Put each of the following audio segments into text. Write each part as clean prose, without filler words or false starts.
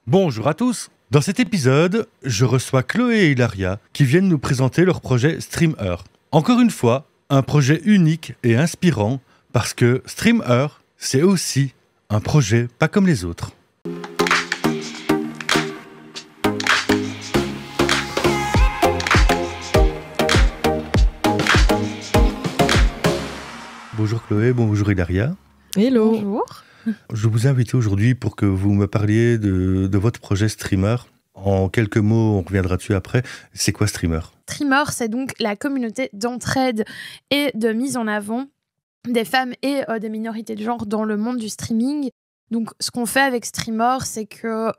Bonjour à tous. Dans cet épisode, je reçois Chloé et Hilaria qui viennent nous présenter leur projet Streamer. Encore une fois, un projet unique et inspirant parce que Streamer, c'est aussi un projet pas comme les autres. Bonjour Chloé, bonjour Hilaria. Hello. Bonjour. Je vous ai invité aujourd'hui pour que vous me parliez de votre projet Streamer. En quelques mots, on reviendra dessus après. C'est quoi Streamer ? Streamer, c'est donc la communauté d'entraide et de mise en avant des femmes et des minorités de genre dans le monde du streaming. Donc, ce qu'on fait avec Streamer, c'est que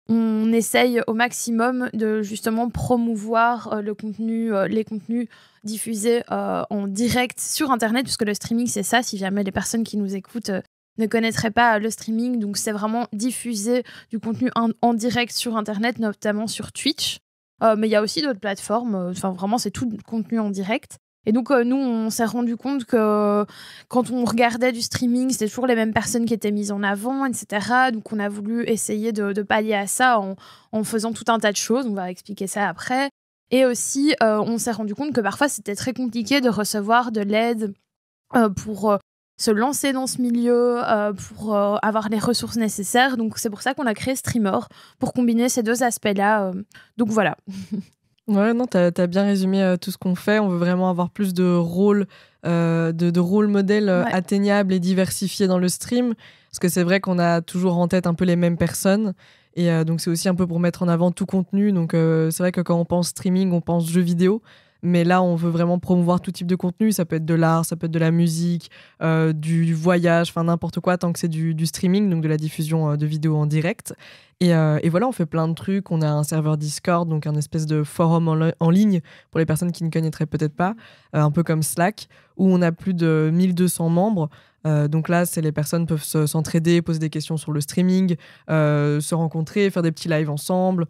on essaye au maximum de justement promouvoir les contenus diffusés en direct sur Internet, puisque le streaming, c'est ça, si jamais les personnes qui nous écoutent ne connaîtraient pas le streaming. Donc, c'est vraiment diffuser du contenu en direct sur Internet, notamment sur Twitch. Mais il y a aussi d'autres plateformes. Enfin, vraiment, c'est tout le contenu en direct. Et donc, nous, on s'est rendu compte que quand on regardait du streaming, c'était toujours les mêmes personnes qui étaient mises en avant, etc. Donc, on a voulu essayer de pallier à ça en faisant tout un tas de choses. On va expliquer ça après. Et aussi, on s'est rendu compte que parfois, c'était très compliqué de recevoir de l'aide pour se lancer dans ce milieu, pour avoir les ressources nécessaires. Donc, c'est pour ça qu'on a créé Streamer, pour combiner ces deux aspects-là. Donc, voilà. Ouais, non, t'as bien résumé tout ce qu'on fait. On veut vraiment avoir plus de rôles, de rôles modèles atteignables et diversifiés dans le stream. Parce que c'est vrai qu'on a toujours en tête un peu les mêmes personnes. Et donc, c'est aussi un peu pour mettre en avant tout contenu. Donc, c'est vrai que quand on pense streaming, on pense jeux vidéo. Mais là, on veut vraiment promouvoir tout type de contenu. Ça peut être de l'art, ça peut être de la musique, du voyage, enfin n'importe quoi, tant que c'est du streaming, donc de la diffusion de vidéos en direct. Et voilà, on fait plein de trucs. On a un serveur Discord, donc un espèce de forum en ligne pour les personnes qui ne connaîtraient peut-être pas, un peu comme Slack, où on a plus de 1200 membres. Donc là, les personnes peuvent s'entraider, poser des questions sur le streaming, se rencontrer, faire des petits lives ensemble.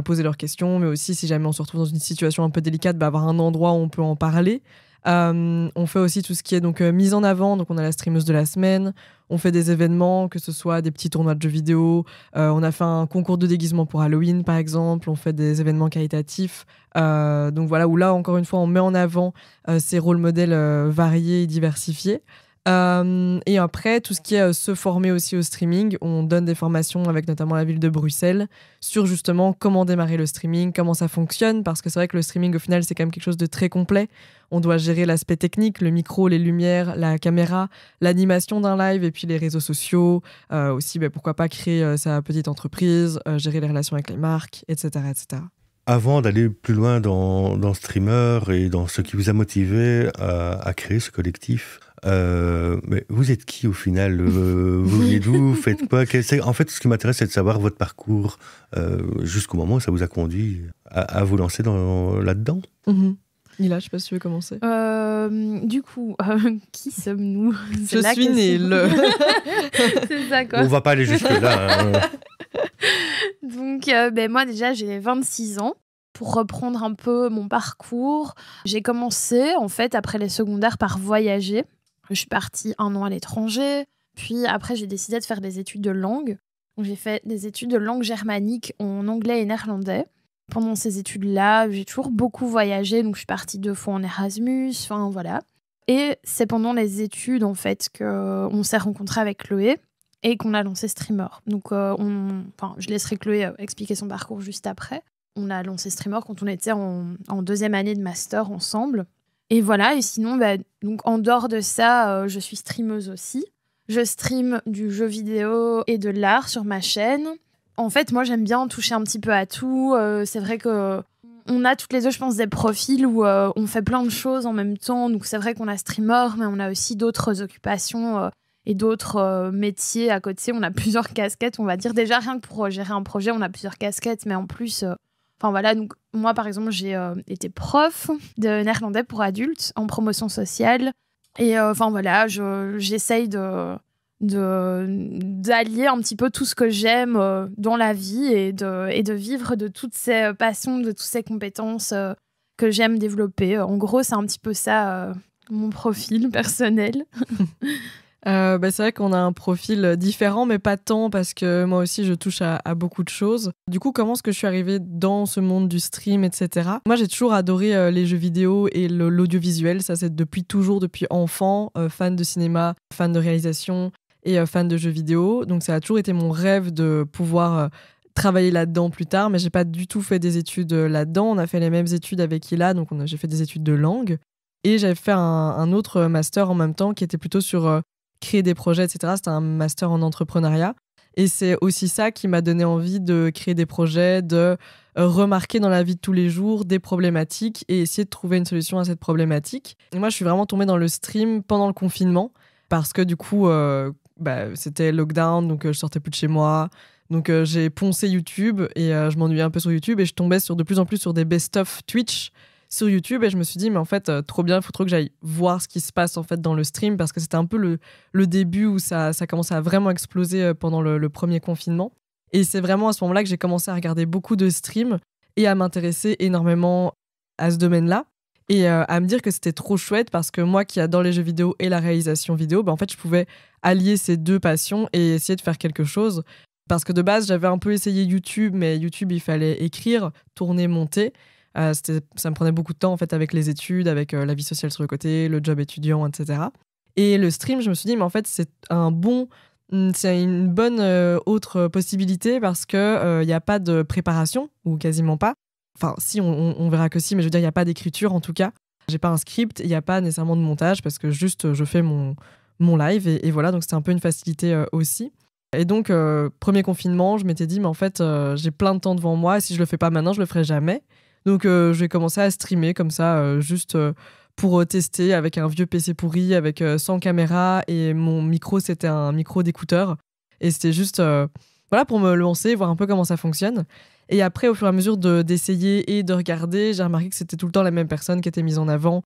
Poser leurs questions, mais aussi si jamais on se retrouve dans une situation un peu délicate, avoir un endroit où on peut en parler. On fait aussi tout ce qui est donc mise en avant, donc on a la streameuse de la semaine, on fait des événements, que ce soit des petits tournois de jeux vidéo, on a fait un concours de déguisement pour Halloween par exemple, on fait des événements caritatifs, donc voilà, où là encore une fois on met en avant ces rôles modèles variés et diversifiés. Et après, tout ce qui est se former aussi au streaming, on donne des formations avec notamment la ville de Bruxelles sur justement comment démarrer le streaming, comment ça fonctionne, parce que c'est vrai que le streaming au final c'est quand même quelque chose de très complet. On doit gérer l'aspect technique, le micro, les lumières, la caméra, l'animation d'un live et puis les réseaux sociaux, aussi pourquoi pas créer sa petite entreprise, gérer les relations avec les marques, etc. etc. Avant d'aller plus loin dans Streamer et dans ce qui vous a motivé à créer ce collectif, mais vous êtes qui au final ? Vous venez d'où ? Vous faites quoi ? En fait, ce qui m'intéresse, c'est de savoir votre parcours jusqu'au moment où ça vous a conduit à vous lancer là-dedans. Lila, je sais pas si tu veux commencer. Du coup, qui sommes-nous ? Je suis née le... C'est ça, quoi. On va pas aller jusque-là. Donc, moi, déjà, j'ai 26 ans. Pour reprendre un peu mon parcours, j'ai commencé, en fait, après les secondaires, par voyager. Je suis partie 1 an à l'étranger. Puis après, j'ai décidé de faire des études de langue. Donc, j'ai fait des études de langue germanique en anglais et néerlandais. Pendant ces études-là, j'ai toujours beaucoup voyagé. Donc, je suis partie 2 fois en Erasmus. Enfin, voilà. Et c'est pendant les études, en fait, qu'on s'est rencontrés avec Chloé et qu'on a lancé Streamer. Donc, je laisserai Chloé expliquer son parcours juste après. On a lancé Streamer quand on était en 2e année de master ensemble. Et voilà, et sinon, donc en dehors de ça, je suis streameuse aussi. Je stream du jeu vidéo et de l'art sur ma chaîne. En fait, moi, j'aime bien toucher un petit peu à tout. C'est vrai qu'on a toutes les deux, je pense, des profils où on fait plein de choses en même temps. Donc, c'est vrai qu'on a streamer, mais on a aussi d'autres occupations et d'autres métiers à côté. On a plusieurs casquettes, on va dire. Déjà, rien que pour gérer un projet, on a plusieurs casquettes, mais en plus... Enfin voilà, donc moi par exemple j'ai été prof de néerlandais pour adultes en promotion sociale et j'essaye d'allier un petit peu tout ce que j'aime dans la vie et de vivre de toutes ces passions, de toutes ces compétences que j'aime développer. En gros, c'est un petit peu ça mon profil personnel. C'est vrai qu'on a un profil différent, mais pas tant, parce que moi aussi, je touche à beaucoup de choses. Du coup, comment est-ce que je suis arrivée dans ce monde du stream, etc. Moi, j'ai toujours adoré les jeux vidéo et l'audiovisuel. Ça, c'est depuis toujours, depuis enfant, fan de cinéma, fan de réalisation et fan de jeux vidéo. Donc, ça a toujours été mon rêve de pouvoir travailler là-dedans plus tard, mais j'ai pas du tout fait des études là-dedans. On a fait les mêmes études avec Ila, donc j'ai fait des études de langue. Et j'avais fait un autre master en même temps qui était plutôt sur créer des projets, etc. C'était un master en entrepreneuriat. Et c'est aussi ça qui m'a donné envie de créer des projets, de remarquer dans la vie de tous les jours des problématiques et essayer de trouver une solution à cette problématique. Et moi, je suis vraiment tombée dans le stream pendant le confinement parce que du coup, c'était lockdown, donc je sortais plus de chez moi. Donc j'ai poncé YouTube et je m'ennuyais un peu sur YouTube et je tombais de plus en plus sur des best-of Twitch sur YouTube et je me suis dit mais en fait trop bien, il faut trop que j'aille voir ce qui se passe en fait dans le stream parce que c'était un peu le début où ça commençait à vraiment exploser pendant le premier confinement. Et c'est vraiment à ce moment-là que j'ai commencé à regarder beaucoup de streams et à m'intéresser énormément à ce domaine-là et à me dire que c'était trop chouette parce que moi qui adore les jeux vidéo et la réalisation vidéo, en fait je pouvais allier ces deux passions et essayer de faire quelque chose. Parce que de base, j'avais un peu essayé YouTube, mais YouTube, il fallait écrire, tourner, monter. Ça me prenait beaucoup de temps en fait avec les études, avec la vie sociale sur le côté, le job étudiant, etc. Et le stream, je me suis dit, mais en fait, c'est une bonne autre possibilité parce que il n'y a pas de préparation, ou quasiment pas. Enfin, si, on verra que si, mais je veux dire, il n'y a pas d'écriture en tout cas. J'ai pas un script, il n'y a pas nécessairement de montage parce que juste, je fais mon live et voilà, donc c'était un peu une facilité aussi. Et donc, premier confinement, je m'étais dit, mais en fait, j'ai plein de temps devant moi, et si je le fais pas maintenant, je le ferai jamais. Donc, j'ai commencé à streamer comme ça, juste pour tester avec un vieux PC pourri, avec sans caméra, et mon micro, c'était un micro d'écouteur. Et c'était juste, pour me lancer, voir un peu comment ça fonctionne. Et après, au fur et à mesure d'essayer et de regarder, j'ai remarqué que c'était tout le temps la même personne qui était mise en avant,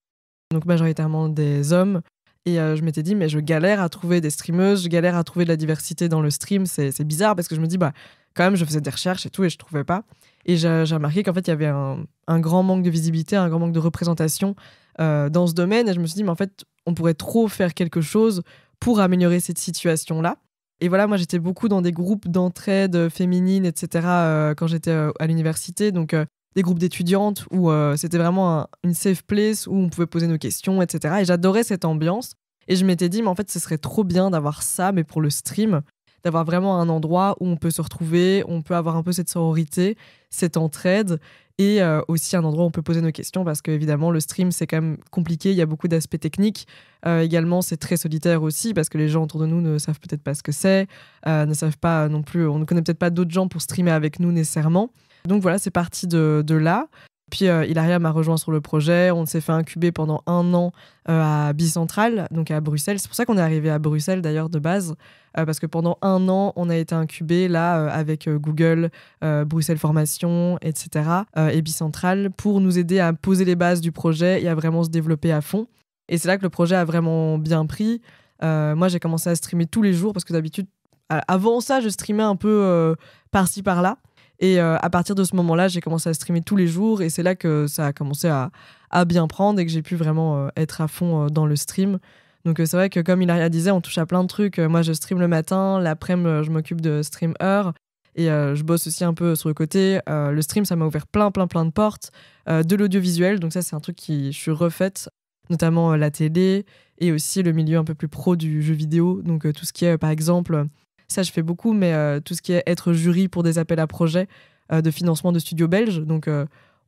donc majoritairement des hommes. Et je m'étais dit, mais je galère à trouver des streameuses, je galère à trouver de la diversité dans le stream. C'est bizarre parce que je me dis, quand même, je faisais des recherches et tout et je trouvais pas. Et j'ai remarqué qu'en fait, il y avait un grand manque de visibilité, un grand manque de représentation dans ce domaine. Et je me suis dit, mais en fait, on pourrait trop faire quelque chose pour améliorer cette situation-là. Et voilà, moi, j'étais beaucoup dans des groupes d'entraide féminine, etc. Quand j'étais à l'université. Donc, des groupes d'étudiantes où c'était vraiment une safe place où on pouvait poser nos questions, etc. Et j'adorais cette ambiance. Et je m'étais dit, mais en fait, ce serait trop bien d'avoir ça, mais pour le stream, d'avoir vraiment un endroit où on peut se retrouver, on peut avoir un peu cette sororité, cette entraide, et aussi un endroit où on peut poser nos questions, parce qu'évidemment, le stream, c'est quand même compliqué, il y a beaucoup d'aspects techniques. Également, c'est très solitaire aussi, parce que les gens autour de nous ne savent peut-être pas ce que c'est, ne savent pas non plus, on ne connaît peut-être pas d'autres gens pour streamer avec nous nécessairement. Donc voilà, c'est parti de là. Puis Hilaria m'a rejoint sur le projet. On s'est fait incuber pendant 1 an à Bicentral, donc à Bruxelles. C'est pour ça qu'on est arrivé à Bruxelles d'ailleurs de base, parce que pendant 1 an, on a été incubé là avec Google, Bruxelles Formation, etc. Et Bicentral pour nous aider à poser les bases du projet et à vraiment se développer à fond. Et c'est là que le projet a vraiment bien pris. Moi, j'ai commencé à streamer tous les jours parce que d'habitude, avant ça, je streamais un peu par-ci par-là. Et à partir de ce moment-là, j'ai commencé à streamer tous les jours et c'est là que ça a commencé à bien prendre et que j'ai pu vraiment être à fond dans le stream. Donc c'est vrai que comme Hilaria disait, on touche à plein de trucs. Moi, je stream le matin, l'après-midi, je m'occupe de streamer et je bosse aussi un peu sur le côté. Le stream, ça m'a ouvert plein de portes. De l'audiovisuel, donc ça, c'est un truc je suis refaite, notamment la télé et aussi le milieu un peu plus pro du jeu vidéo. Donc tout ce qui est, par exemple... Ça, je fais beaucoup, mais tout ce qui est être jury pour des appels à projets de financement de studios belges. Donc,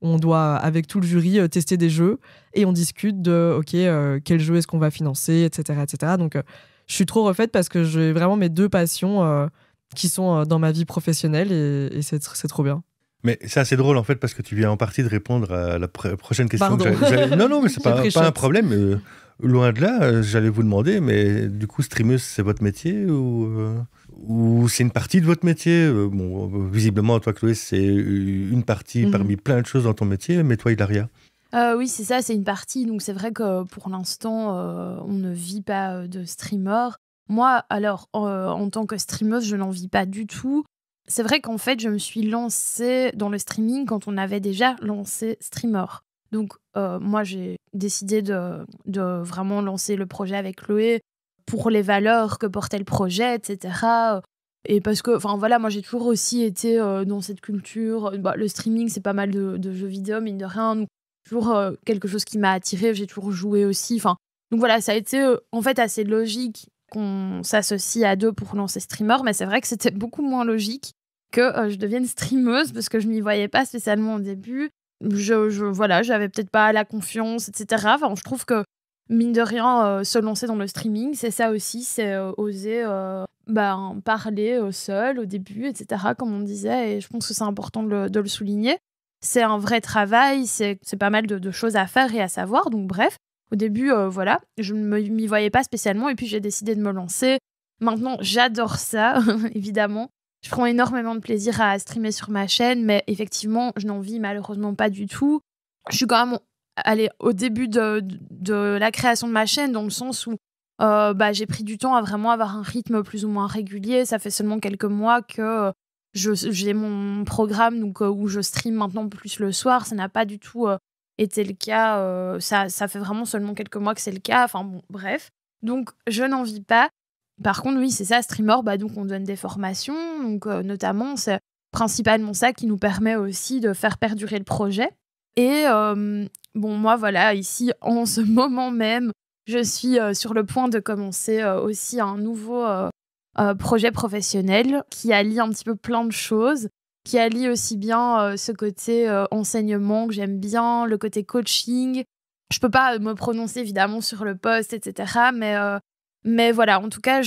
on doit, avec tout le jury, tester des jeux et on discute de, quel jeu est-ce qu'on va financer, etc. etc. Donc, je suis trop refaite parce que j'ai vraiment mes 2 passions qui sont dans ma vie professionnelle et c'est trop bien. Mais c'est assez drôle en fait parce que tu viens en partie de répondre à la prochaine question. Pardon. Non, mais c'est pas un problème. Loin de là, j'allais vous demander, mais du coup, streameuse, c'est votre métier ou c'est une partie de votre métier? Visiblement, toi, Chloé, c'est une partie parmi plein de choses dans ton métier, mais toi, Hilaria? Oui, c'est ça, c'est une partie. Donc, c'est vrai que pour l'instant, on ne vit pas de streamer. Moi, alors, en tant que streameuse, je n'en vis pas du tout. C'est vrai qu'en fait, je me suis lancée dans le streaming quand on avait déjà lancé Streamer. Donc, moi, j'ai décidé de vraiment lancer le projet avec Chloé pour les valeurs que portait le projet, etc. Et parce que, enfin voilà, moi j'ai toujours aussi été dans cette culture. Le streaming, c'est pas mal de jeux vidéo, mine de rien. Donc, toujours quelque chose qui m'a attirée. J'ai toujours joué aussi. Enfin, donc voilà, ça a été en fait assez logique qu'on s'associe à deux pour lancer Streamer. Mais c'est vrai que c'était beaucoup moins logique que je devienne streameuse parce que je m'y voyais pas spécialement au début. Voilà, j'avais peut-être pas la confiance, etc. Enfin, je trouve que mine de rien, se lancer dans le streaming, c'est ça aussi, c'est oser parler seul au début, etc., comme on disait, et je pense que c'est important de le souligner. C'est un vrai travail, c'est pas mal de choses à faire et à savoir, donc bref, au début, voilà, je ne m'y voyais pas spécialement, et puis j'ai décidé de me lancer. Maintenant, j'adore ça, évidemment. Je prends énormément de plaisir à streamer sur ma chaîne, mais effectivement, je n'en vis malheureusement pas du tout. Je suis quand même au début de la création de ma chaîne, dans le sens où j'ai pris du temps à vraiment avoir un rythme plus ou moins régulier. Ça fait seulement quelques mois que j'ai mon programme donc, où je stream maintenant plus le soir. Ça n'a pas du tout été le cas. Ça fait vraiment seulement quelques mois que c'est le cas. Enfin bon, bref. Donc, je n'en vis pas. Par contre, oui, c'est ça, streamer, donc on donne des formations. Donc, notamment, c'est principalement ça qui nous permet aussi de faire perdurer le projet. Et moi, voilà, ici, en ce moment même, je suis sur le point de commencer aussi un nouveau projet professionnel qui allie un petit peu plein de choses, qui allie aussi bien ce côté enseignement que j'aime bien, le côté coaching. Je peux pas me prononcer évidemment sur le poste, etc. Mais voilà, en tout cas,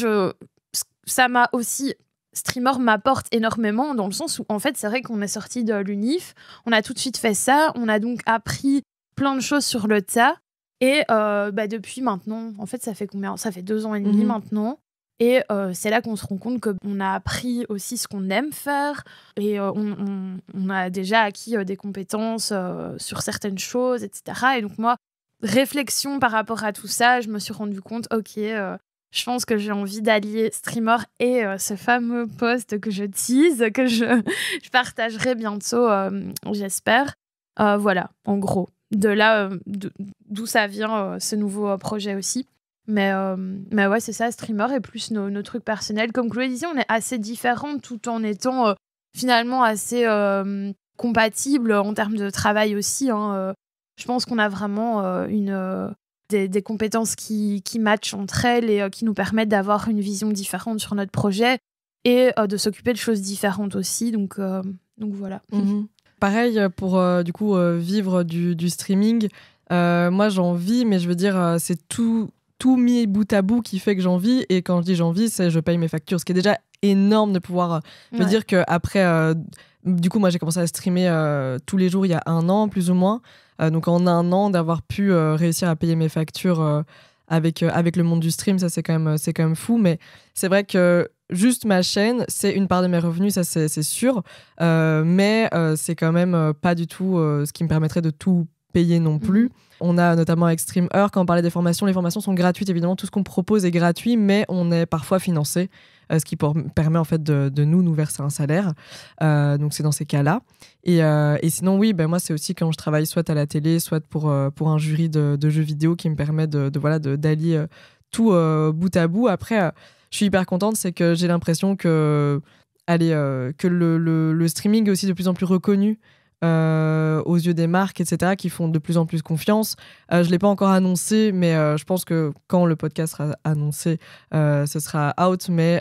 ça m'a aussi... Streamer m'apporte énormément dans le sens où, en fait, c'est vrai qu'on est sorti de l'UNIF, on a tout de suite fait ça, on a donc appris plein de choses sur le tas. Et depuis maintenant, en fait, ça fait combien ? Ça fait 2 ans et demi maintenant. Et c'est là qu'on se rend compte qu'on a appris aussi ce qu'on aime faire. Et on a déjà acquis des compétences sur certaines choses, etc. Et donc moi, réflexion par rapport à tout ça, je me suis rendu compte, ok, je pense que j'ai envie d'allier streamer et ce fameux post que je tease, que je partagerai bientôt, j'espère. Voilà, en gros. De là, d'où ça vient ce nouveau projet aussi. Mais ouais, c'est ça, streamer et plus nos trucs personnels. Comme Chloé disait, on est assez différents tout en étant finalement assez compatibles en termes de travail aussi. Je pense qu'on a vraiment des compétences qui matchent entre elles et qui nous permettent d'avoir une vision différente sur notre projet et de s'occuper de choses différentes aussi. Donc voilà. Pareil pour du coup vivre du streaming. Moi, j'en vis, mais je veux dire, c'est tout mis bout à bout qui fait que j'en vis. Et quand je dis j'en vis, c'est je paye mes factures. Ce qui est déjà énorme de pouvoir me dire qu'après... du coup, moi, j'ai commencé à streamer tous les jours il y a 1 an, plus ou moins. Donc, en 1 an, d'avoir pu réussir à payer mes factures avec le monde du stream, ça, c'est quand même fou. Mais c'est vrai que juste ma chaîne, c'est une part de mes revenus, ça, c'est sûr. Mais c'est quand même pas du tout ce qui me permettrait de tout payer non plus. On a notamment avec StreamEarth, quand on parlait des formations, les formations sont gratuites, évidemment, tout ce qu'on propose est gratuit, mais on est parfois financé, ce qui permet en fait de nous verser un salaire. Donc c'est dans ces cas-là. Et sinon, oui, moi c'est aussi quand je travaille soit à la télé, soit pour un jury de jeux vidéo qui me permet d'allier tout bout à bout. Après, je suis hyper contente, c'est que j'ai l'impression que le streaming est aussi de plus en plus reconnu aux yeux des marques, etc., qui font de plus en plus confiance. Je ne l'ai pas encore annoncé, mais je pense que quand le podcast sera annoncé, ce sera out. Mais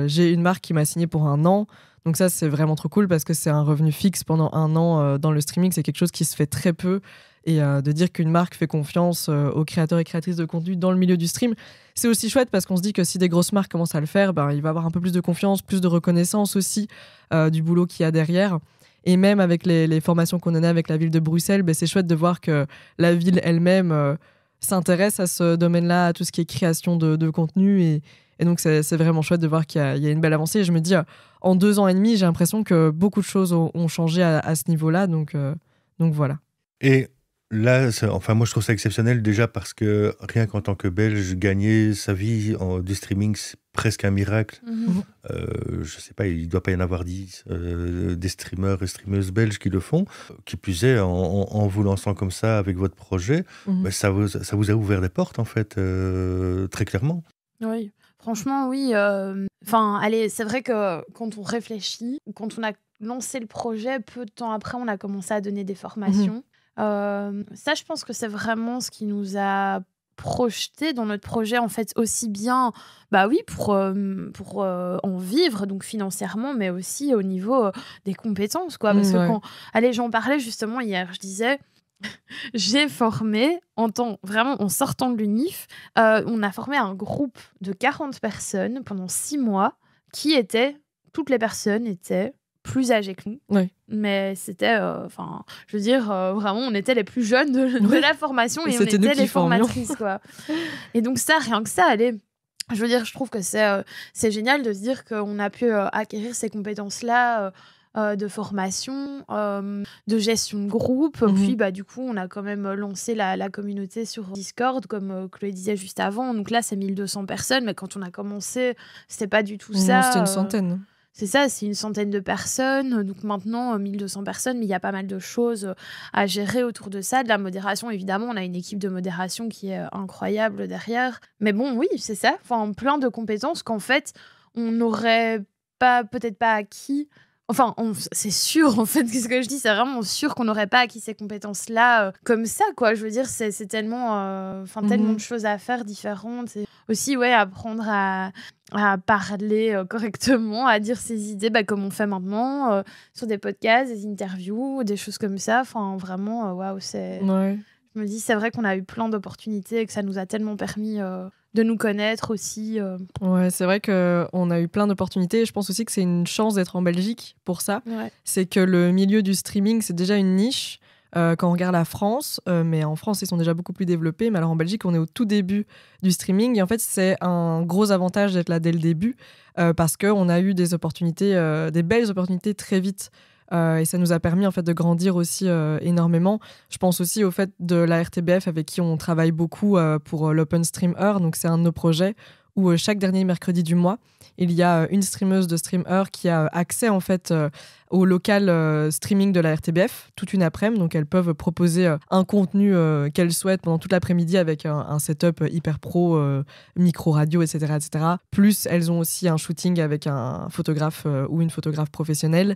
j'ai une marque qui m'a signé pour 1 an. Donc ça, c'est vraiment trop cool parce que c'est un revenu fixe pendant 1 an dans le streaming. C'est quelque chose qui se fait très peu. Et de dire qu'une marque fait confiance aux créateurs et créatrices de contenu dans le milieu du stream, c'est aussi chouette parce qu'on se dit que si des grosses marques commencent à le faire, il va y avoir un peu plus de confiance, plus de reconnaissance aussi du boulot qu'il y a derrière. Et même avec les formations qu'on en a avec la ville de Bruxelles, c'est chouette de voir que la ville elle-même s'intéresse à ce domaine-là, à tout ce qui est création de contenu. Et donc, c'est vraiment chouette de voir qu'il y a une belle avancée. Et je me dis, en 2 ans et demi, j'ai l'impression que beaucoup de choses ont changé à ce niveau-là. Donc voilà. Et là, moi, je trouve ça exceptionnel déjà parce que rien qu'en tant que Belge, gagner sa vie du streaming, c'est presque un miracle. Je sais pas, il doit pas y en avoir 10 des streamers et streameuses belges qui le font. Qui plus est, en vous lançant comme ça avec votre projet, ça vous a ouvert des portes, en fait, très clairement. Oui, franchement, oui. Enfin, allez, c'est vrai que quand on réfléchit, quand on a lancé le projet, peu de temps après, on a commencé à donner des formations. Ça, je pense que c'est vraiment ce qui nous a projeté dans notre projet, en fait, aussi bien, bah oui, pour en vivre, donc financièrement, mais aussi au niveau des compétences, quoi. Parce que Ouais. allez, j'en parlais justement hier, je disais, j'ai formé, vraiment en sortant de l'UNIF, on a formé un groupe de 40 personnes pendant 6 mois toutes les personnes étaient plus âgées que nous. Ouais. Mais c'était, je veux dire, vraiment, on était les plus jeunes de la formation Et et on c'était nous était qui les formions. formatrices, quoi. Et donc ça, rien que ça, allez, je veux dire, je trouve que c'est génial de se dire qu'on a pu acquérir ces compétences-là de formation, de gestion de groupe. Puis, bah, du coup, on a quand même lancé la communauté sur Discord, comme Chloé disait juste avant. Donc là, c'est 1200 personnes, mais quand on a commencé, c'était pas du tout ça. Non, c'était une centaine. C'est ça, c'est une centaine de personnes. Donc maintenant, 1200 personnes, mais il y a pas mal de choses à gérer autour de ça. De la modération, évidemment, on a une équipe de modération qui est incroyable derrière. Mais bon, oui, c'est ça. Enfin, plein de compétences qu'en fait, on n'aurait peut-être pas acquis. Enfin, c'est sûr, en fait, ce que je dis, c'est vraiment sûr qu'on n'aurait pas acquis ces compétences-là comme ça, quoi. Je veux dire, c'est tellement, tellement de choses à faire différentes. Et aussi, ouais, apprendre à parler correctement, à dire ses idées, comme on fait maintenant, sur des podcasts, des interviews, des choses comme ça. Enfin, vraiment, waouh, Ouais. Je me dis, c'est vrai qu'on a eu plein d'opportunités et que ça nous a tellement permis de nous connaître aussi. Ouais, c'est vrai qu'on a eu plein d'opportunités. Et je pense aussi que c'est une chance d'être en Belgique pour ça. Ouais. C'est que le milieu du streaming, c'est déjà une niche. Quand on regarde la France, mais en France, ils sont déjà beaucoup plus développés. Mais alors en Belgique, on est au tout début du streaming. Et en fait, c'est un gros avantage d'être là dès le début parce qu'on a eu des opportunités, des belles opportunités très vite. Et ça nous a permis en fait de grandir aussi énormément. Je pense aussi au fait de la RTBF avec qui on travaille beaucoup pour l'Open Stream Heure. Donc c'est un de nos projets où chaque dernier mercredi du mois, il y a une streameuse de Stream Heure qui a accès en fait au local streaming de la RTBF toute une après-midi. Donc elles peuvent proposer un contenu qu'elles souhaitent pendant toute l'après-midi avec un setup hyper pro, micro radio, etc., etc. Plus elles ont aussi un shooting avec un photographe ou une photographe professionnelle.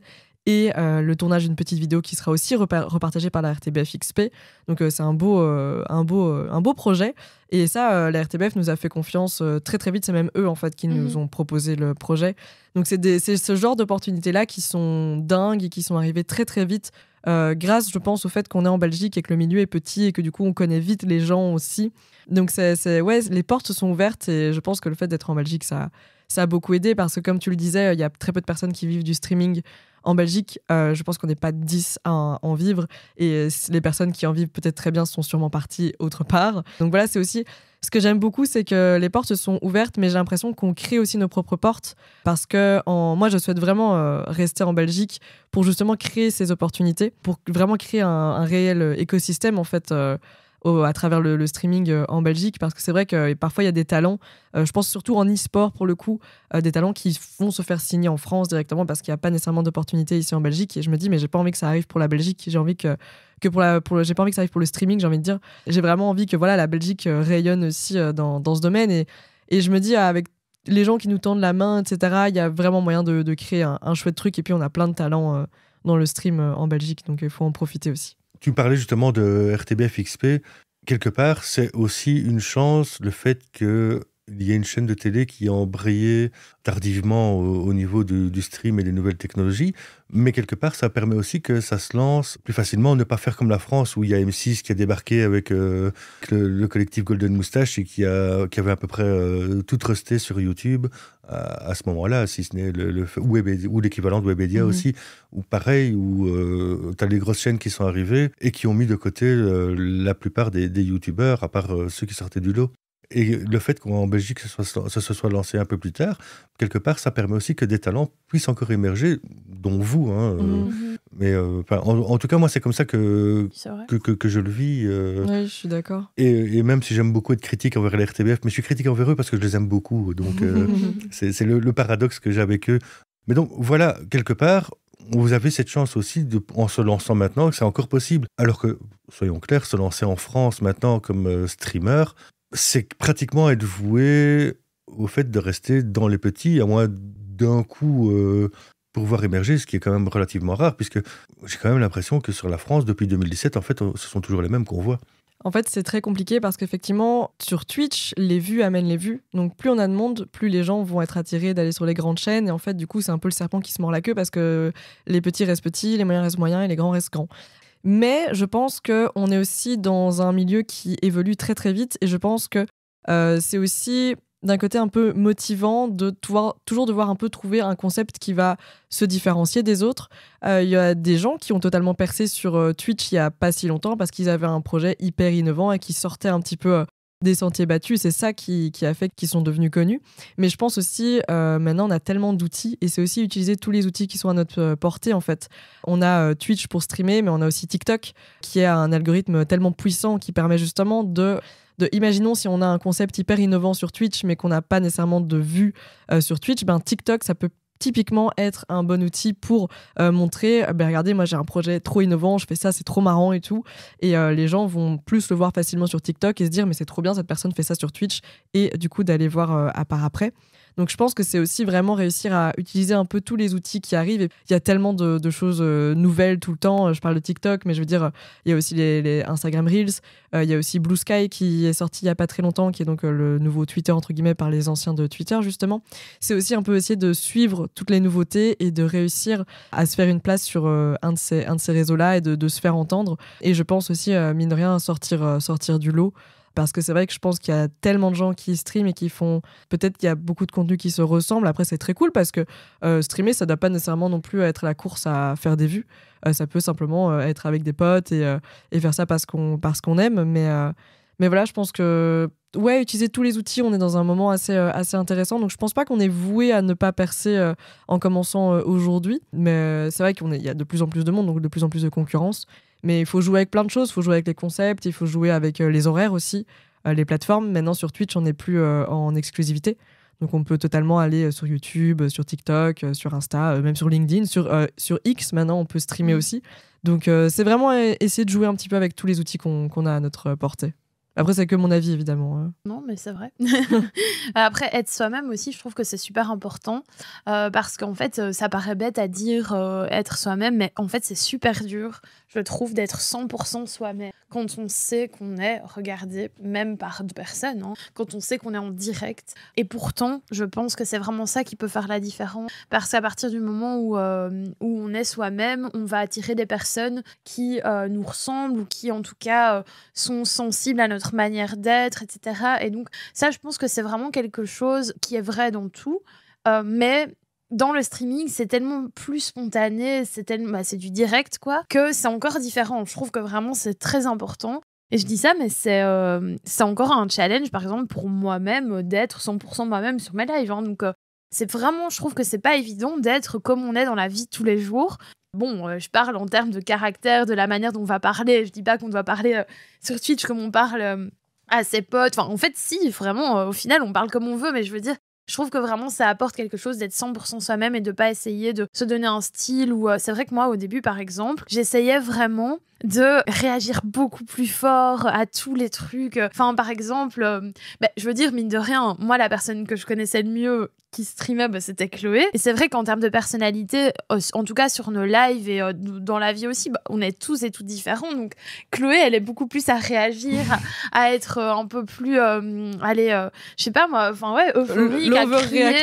Et le tournage d'une petite vidéo qui sera aussi repartagée par la RTBF XP. Donc c'est un beau projet. Et ça, la RTBF nous a fait confiance très très vite. C'est même eux en fait qui nous ont proposé le projet. Donc c'est ce genre d'opportunités-là qui sont dingues et qui sont arrivées très très vite. Grâce, je pense, au fait qu'on est en Belgique et que le milieu est petit et que du coup on connaît vite les gens aussi. Donc ouais, les portes se sont ouvertes et je pense que le fait d'être en Belgique, ça a beaucoup aidé parce que comme tu le disais, il y a très peu de personnes qui vivent du streaming en Belgique. Je pense qu'on n'est pas 10 à en vivre et les personnes qui en vivent peut-être très bien sont sûrement parties autre part. Donc voilà, c'est aussi ce que j'aime beaucoup, c'est que les portes se sont ouvertes, mais j'ai l'impression qu'on crée aussi nos propres portes parce que moi, je souhaite vraiment rester en Belgique pour justement créer ces opportunités, pour vraiment créer un réel écosystème en fait à travers le streaming en Belgique, parce que c'est vrai que parfois il y a des talents, je pense surtout en e-sport pour le coup, des talents qui vont se faire signer en France directement parce qu'il n'y a pas nécessairement d'opportunités ici en Belgique, et je me dis mais j'ai pas envie que ça arrive pour la Belgique, j'ai envie que j'ai pas envie que ça arrive pour le streaming, j'ai envie de dire, j'ai vraiment envie que voilà, la Belgique rayonne aussi dans ce domaine, et je me dis avec les gens qui nous tendent la main, etc., il y a vraiment moyen de créer un chouette truc, et puis on a plein de talents dans le stream en Belgique, donc il faut en profiter aussi. Tu parlais justement de RTBF XP. Quelque part, c'est aussi une chance le fait qu'il y ait une chaîne de télé qui a embrayé tardivement au niveau du stream et des nouvelles technologies. Mais quelque part, ça permet aussi que ça se lance plus facilement. Ne pas faire comme la France où il y a M6 qui a débarqué avec le collectif Golden Moustache et qui avait à peu près tout trusté sur YouTube à ce moment-là, si ce n'est ou l'équivalent de Webedia aussi, ou pareil, où tu as les grosses chaînes qui sont arrivées et qui ont mis de côté la plupart des YouTubeurs, à part ceux qui sortaient du lot. Et le fait qu'en Belgique, ça se soit lancé un peu plus tard, quelque part, ça permet aussi que des talents puissent encore émerger, dont vous. Mais en tout cas, moi, c'est comme ça que je le vis. Oui, je suis d'accord. Et même si j'aime beaucoup être critique envers la RTBF, mais je suis critique envers eux parce que je les aime beaucoup. Donc, c'est le paradoxe que j'ai avec eux. Mais donc, voilà, quelque part, vous avez cette chance aussi, en se lançant maintenant, que c'est encore possible. Alors que, soyons clairs, se lancer en France maintenant comme streamer, c'est pratiquement être voué au fait de rester dans les petits, à moins d'un coup pour voir émerger, ce qui est quand même relativement rare, puisque j'ai quand même l'impression que sur la France, depuis 2017, en fait, ce sont toujours les mêmes qu'on voit. En fait, c'est très compliqué parce qu'effectivement, sur Twitch, les vues amènent les vues. Donc, plus on a de monde, plus les gens vont être attirés d'aller sur les grandes chaînes. Et en fait, du coup, c'est un peu le serpent qui se mord la queue parce que les petits restent petits, les moyens restent moyens et les grands restent grands. Mais je pense qu'on est aussi dans un milieu qui évolue très très vite. Et je pense que c'est aussi d'un côté un peu motivant de toujours devoir un peu trouver un concept qui va se différencier des autres. Il y a des gens qui ont totalement percé sur Twitch il n'y a pas si longtemps parce qu'ils avaient un projet hyper innovant et qui sortait un petit peu des sentiers battus. C'est ça qui a fait qu'ils sont devenus connus. Mais je pense aussi, maintenant, on a tellement d'outils et c'est aussi utiliser tous les outils qui sont à notre portée, en fait. On a Twitch pour streamer, mais on a aussi TikTok qui a un algorithme tellement puissant qui permet justement imaginons si on a un concept hyper innovant sur Twitch mais qu'on n'a pas nécessairement de vues sur Twitch, TikTok ça peut typiquement être un bon outil pour montrer regardez, moi j'ai un projet trop innovant, je fais ça, c'est trop marrant et tout, et les gens vont plus le voir facilement sur TikTok et se dire mais c'est trop bien, cette personne fait ça sur Twitch, et du coup d'aller voir à part après. Donc je pense que c'est aussi vraiment réussir à utiliser un peu tous les outils qui arrivent. Et il y a tellement de choses nouvelles tout le temps. Je parle de TikTok, mais je veux dire, il y a aussi les Instagram Reels. Il y a aussi Blue Sky qui est sorti il n'y a pas très longtemps, qui est donc le nouveau Twitter, entre guillemets, par les anciens de Twitter, justement. C'est aussi un peu essayer de suivre toutes les nouveautés et de réussir à se faire une place sur un de ces réseaux-là et de se faire entendre. Et je pense aussi, mine de rien, sortir du lot. Parce que c'est vrai que je pense qu'il y a tellement de gens qui streament et qui font... Peut-être qu'il y a beaucoup de contenus qui se ressemblent. Après, c'est très cool parce que streamer, ça ne doit pas nécessairement non plus être la course à faire des vues. Ça peut simplement être avec des potes et faire ça parce qu'on aime. Mais voilà, je pense que... Ouais, utiliser tous les outils, on est dans un moment assez intéressant. Donc, je pense pas qu'on est voué à ne pas percer en commençant aujourd'hui. Mais c'est vrai qu'il y a de plus en plus de monde, donc de plus en plus de concurrence. Mais il faut jouer avec plein de choses. Il faut jouer avec les concepts, il faut jouer avec les horaires aussi, les plateformes. Maintenant, sur Twitch, on n'est plus en exclusivité. Donc, on peut totalement aller sur YouTube, sur TikTok, sur Insta, même sur LinkedIn. Sur X, maintenant, on peut streamer aussi. Donc, c'est vraiment essayer de jouer un petit peu avec tous les outils qu'on a à notre portée. Après, c'est que mon avis, évidemment. Non, mais c'est vrai. Après, être soi-même aussi, je trouve que c'est super important. Parce qu'en fait, ça paraît bête à dire être soi-même, mais en fait, c'est super dur, je trouve, d'être 100% soi-même. Quand on sait qu'on est regardé, même par deux personnes, quand on sait qu'on est en direct. Et pourtant, je pense que c'est vraiment ça qui peut faire la différence. Parce qu'à partir du moment où on est soi-même, on va attirer des personnes qui nous ressemblent ou qui, en tout cas, sont sensibles à notre manière d'être, etc. Et donc, ça, je pense que c'est vraiment quelque chose qui est vrai dans tout. Mais... dans le streaming, c'est tellement plus spontané, c'est du direct, quoi, que c'est encore différent. Je trouve que vraiment, c'est très important. Et je dis ça, mais c'est encore un challenge, par exemple, pour moi-même, d'être 100% moi-même sur mes lives. Donc, c'est vraiment, je trouve que c'est pas évident d'être comme on est dans la vie de tous les jours. Bon, je parle en termes de caractère, de la manière dont on va parler. Je dis pas qu'on doit parler sur Twitch comme on parle à ses potes. Enfin, en fait, si, vraiment, au final, on parle comme on veut, mais je veux dire, je trouve que vraiment ça apporte quelque chose d'être 100% soi-même et de pas essayer de se donner un style. Ou c'est vrai que moi, au début, par exemple, j'essayais vraiment de réagir beaucoup plus fort à tous les trucs. Enfin, par exemple, je veux dire, mine de rien, moi, la personne que je connaissais le mieux qui streamait, c'était Chloé. Et c'est vrai qu'en termes de personnalité, en tout cas sur nos lives et dans la vie aussi, on est tous et toutes différents. Donc, Chloé, elle est beaucoup plus à réagir, à être un peu plus, je sais pas moi, enfin ouais, euphorique, à crier.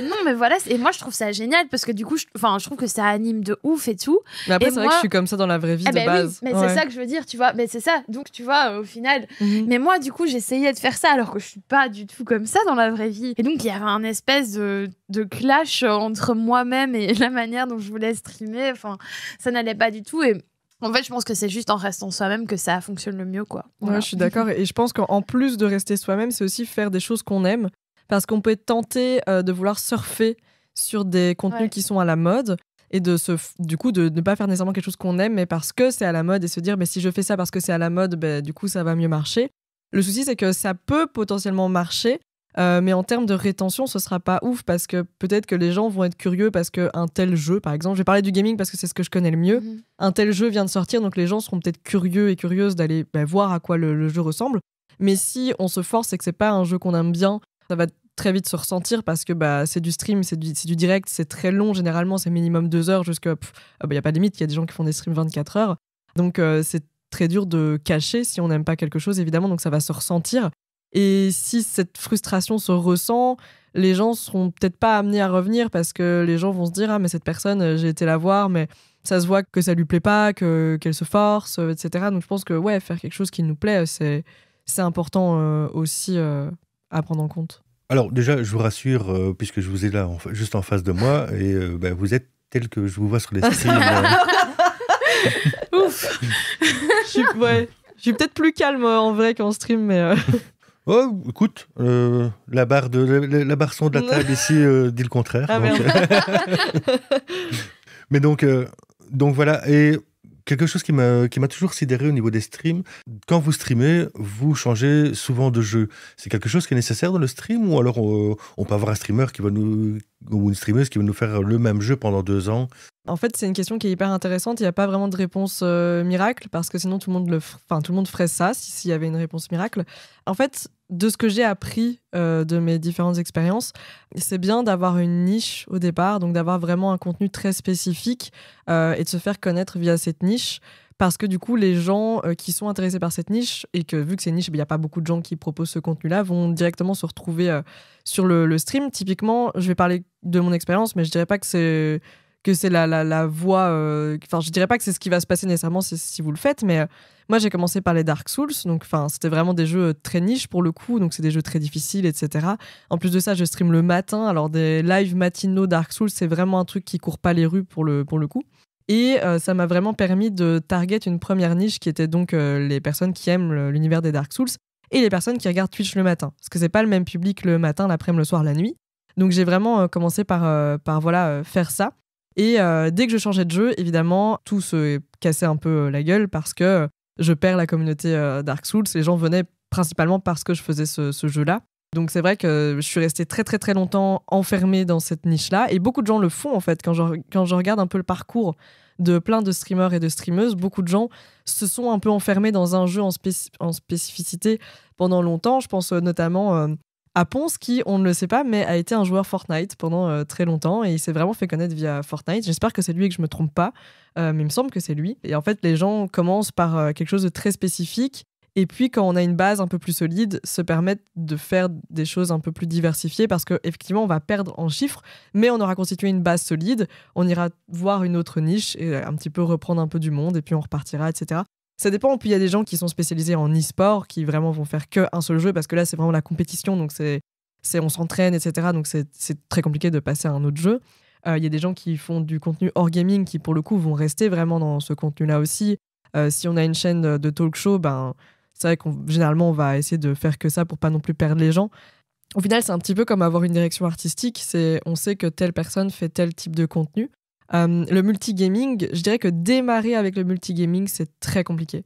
Non, mais voilà. Et moi, je trouve ça génial parce que du coup, je trouve que ça anime de ouf et tout. Mais après, c'est vrai que je suis comme ça dans la vraie vie de base. Oui, mais c'est ça que je veux dire, tu vois. Mais c'est ça. Donc, tu vois, au final. Mais moi, du coup, j'essayais de faire ça alors que je suis pas du tout comme ça dans la vraie vie. Et donc, il y avait un espèce de clash entre moi-même et la manière dont je voulais streamer. Enfin, ça n'allait pas du tout. Et en fait, je pense que c'est juste en restant soi-même que ça fonctionne le mieux, quoi. Voilà. Ouais, je suis d'accord. Et je pense qu'en plus de rester soi-même, c'est aussi faire des choses qu'on aime. Parce qu'on peut être tenté de vouloir surfer sur des contenus qui sont à la mode. Et du coup, de ne pas faire nécessairement quelque chose qu'on aime, mais parce que c'est à la mode, et se dire, mais si je fais ça parce que c'est à la mode, du coup, ça va mieux marcher. Le souci, c'est que ça peut potentiellement marcher, mais en termes de rétention, ce sera pas ouf, parce que peut-être que les gens vont être curieux parce qu'un tel jeu, par exemple, je vais parler du gaming parce que c'est ce que je connais le mieux, un tel jeu vient de sortir, donc les gens seront peut-être curieux et curieuses d'aller voir à quoi le jeu ressemble. Mais si on se force et que c'est pas un jeu qu'on aime bien, ça va très vite se ressentir parce que c'est du stream, c'est du direct, c'est très long, généralement c'est minimum 2 heures jusqu'à... Il n'y a pas de limite, il y a des gens qui font des streams 24 heures. Donc c'est très dur de cacher si on n'aime pas quelque chose, évidemment, donc ça va se ressentir. Et si cette frustration se ressent, les gens seront peut-être pas amenés à revenir parce que les gens vont se dire « Ah, mais cette personne, j'ai été la voir, mais ça se voit que ça lui plaît pas, qu'elle se force, etc. » Donc je pense que faire quelque chose qui nous plaît, c'est important aussi à prendre en compte. Alors déjà, je vous rassure, puisque je vous ai là juste en face de moi, et vous êtes tel que je vous vois sur les streams. Ouf. Je suis peut-être plus calme en vrai qu'en stream, mais... Oh, écoute, la barre son de la table ici dit le contraire. Ah, donc, mais donc voilà, et quelque chose qui m'a toujours sidéré au niveau des streams, quand vous streamez, vous changez souvent de jeu. C'est quelque chose qui est nécessaire dans le stream, ou alors on peut avoir un streamer ou une streameuse qui va nous faire le même jeu pendant 2 ans? En fait, c'est une question qui est hyper intéressante. Il n'y a pas vraiment de réponse miracle, parce que sinon tout le monde ferait ça s'il y avait une réponse miracle. En fait, de ce que j'ai appris de mes différentes expériences, c'est bien d'avoir une niche au départ, donc d'avoir vraiment un contenu très spécifique et de se faire connaître via cette niche. Parce que du coup, les gens qui sont intéressés par cette niche, et que vu que c'est une niche, il n'y a pas beaucoup de gens qui proposent ce contenu-là, vont directement se retrouver sur le stream. Typiquement, je vais parler de mon expérience, mais je ne dirais pas que c'est la voie... je dirais pas que c'est ce qui va se passer nécessairement si vous le faites, mais moi, j'ai commencé par les Dark Souls. Donc, c'était vraiment des jeux très niches pour le coup. Donc, c'est des jeux très difficiles, etc. En plus de ça, je stream le matin. Alors, des lives matinaux Dark Souls, c'est vraiment un truc qui court pas les rues pour le coup. Et ça m'a vraiment permis de target une première niche qui était donc les personnes qui aiment l'univers des Dark Souls et les personnes qui regardent Twitch le matin. Parce que c'est pas le même public le matin, l'après-midi, le soir, la nuit. Donc, j'ai vraiment commencé par faire ça. Et dès que je changeais de jeu, évidemment, tout se cassait un peu la gueule parce que je perds la communauté Dark Souls. Les gens venaient principalement parce que je faisais ce jeu-là. Donc c'est vrai que je suis restée très très très longtemps enfermée dans cette niche-là. Et beaucoup de gens le font en fait. Quand je regarde un peu le parcours de plein de streamers et de streameuses, beaucoup de gens se sont un peu enfermés dans un jeu en spécificité pendant longtemps. Je pense notamment... à Ponce, qui, on ne le sait pas, mais a été un joueur Fortnite pendant très longtemps et il s'est vraiment fait connaître via Fortnite. J'espère que c'est lui et que je ne me trompe pas, mais il me semble que c'est lui. Et en fait, les gens commencent par quelque chose de très spécifique et puis, quand on a une base un peu plus solide, se permettent de faire des choses un peu plus diversifiées parce qu'effectivement, on va perdre en chiffres, mais on aura constitué une base solide. On ira voir une autre niche et un petit peu reprendre un peu du monde et puis on repartira, etc. Ça dépend. Puis il y a des gens qui sont spécialisés en e-sport, qui vraiment vont faire qu'un seul jeu, parce que là, c'est vraiment la compétition, donc on s'entraîne, etc. Donc c'est très compliqué de passer à un autre jeu. Il y a des gens qui font du contenu hors gaming, qui pour le coup vont rester vraiment dans ce contenu-là aussi. Si on a une chaîne de talk show, c'est vrai généralement, on va essayer de faire que ça pour pas non plus perdre les gens. Au final, c'est un petit peu comme avoir une direction artistique. On sait que telle personne fait tel type de contenu. Le multigaming, je dirais que démarrer avec le multigaming, c'est très compliqué.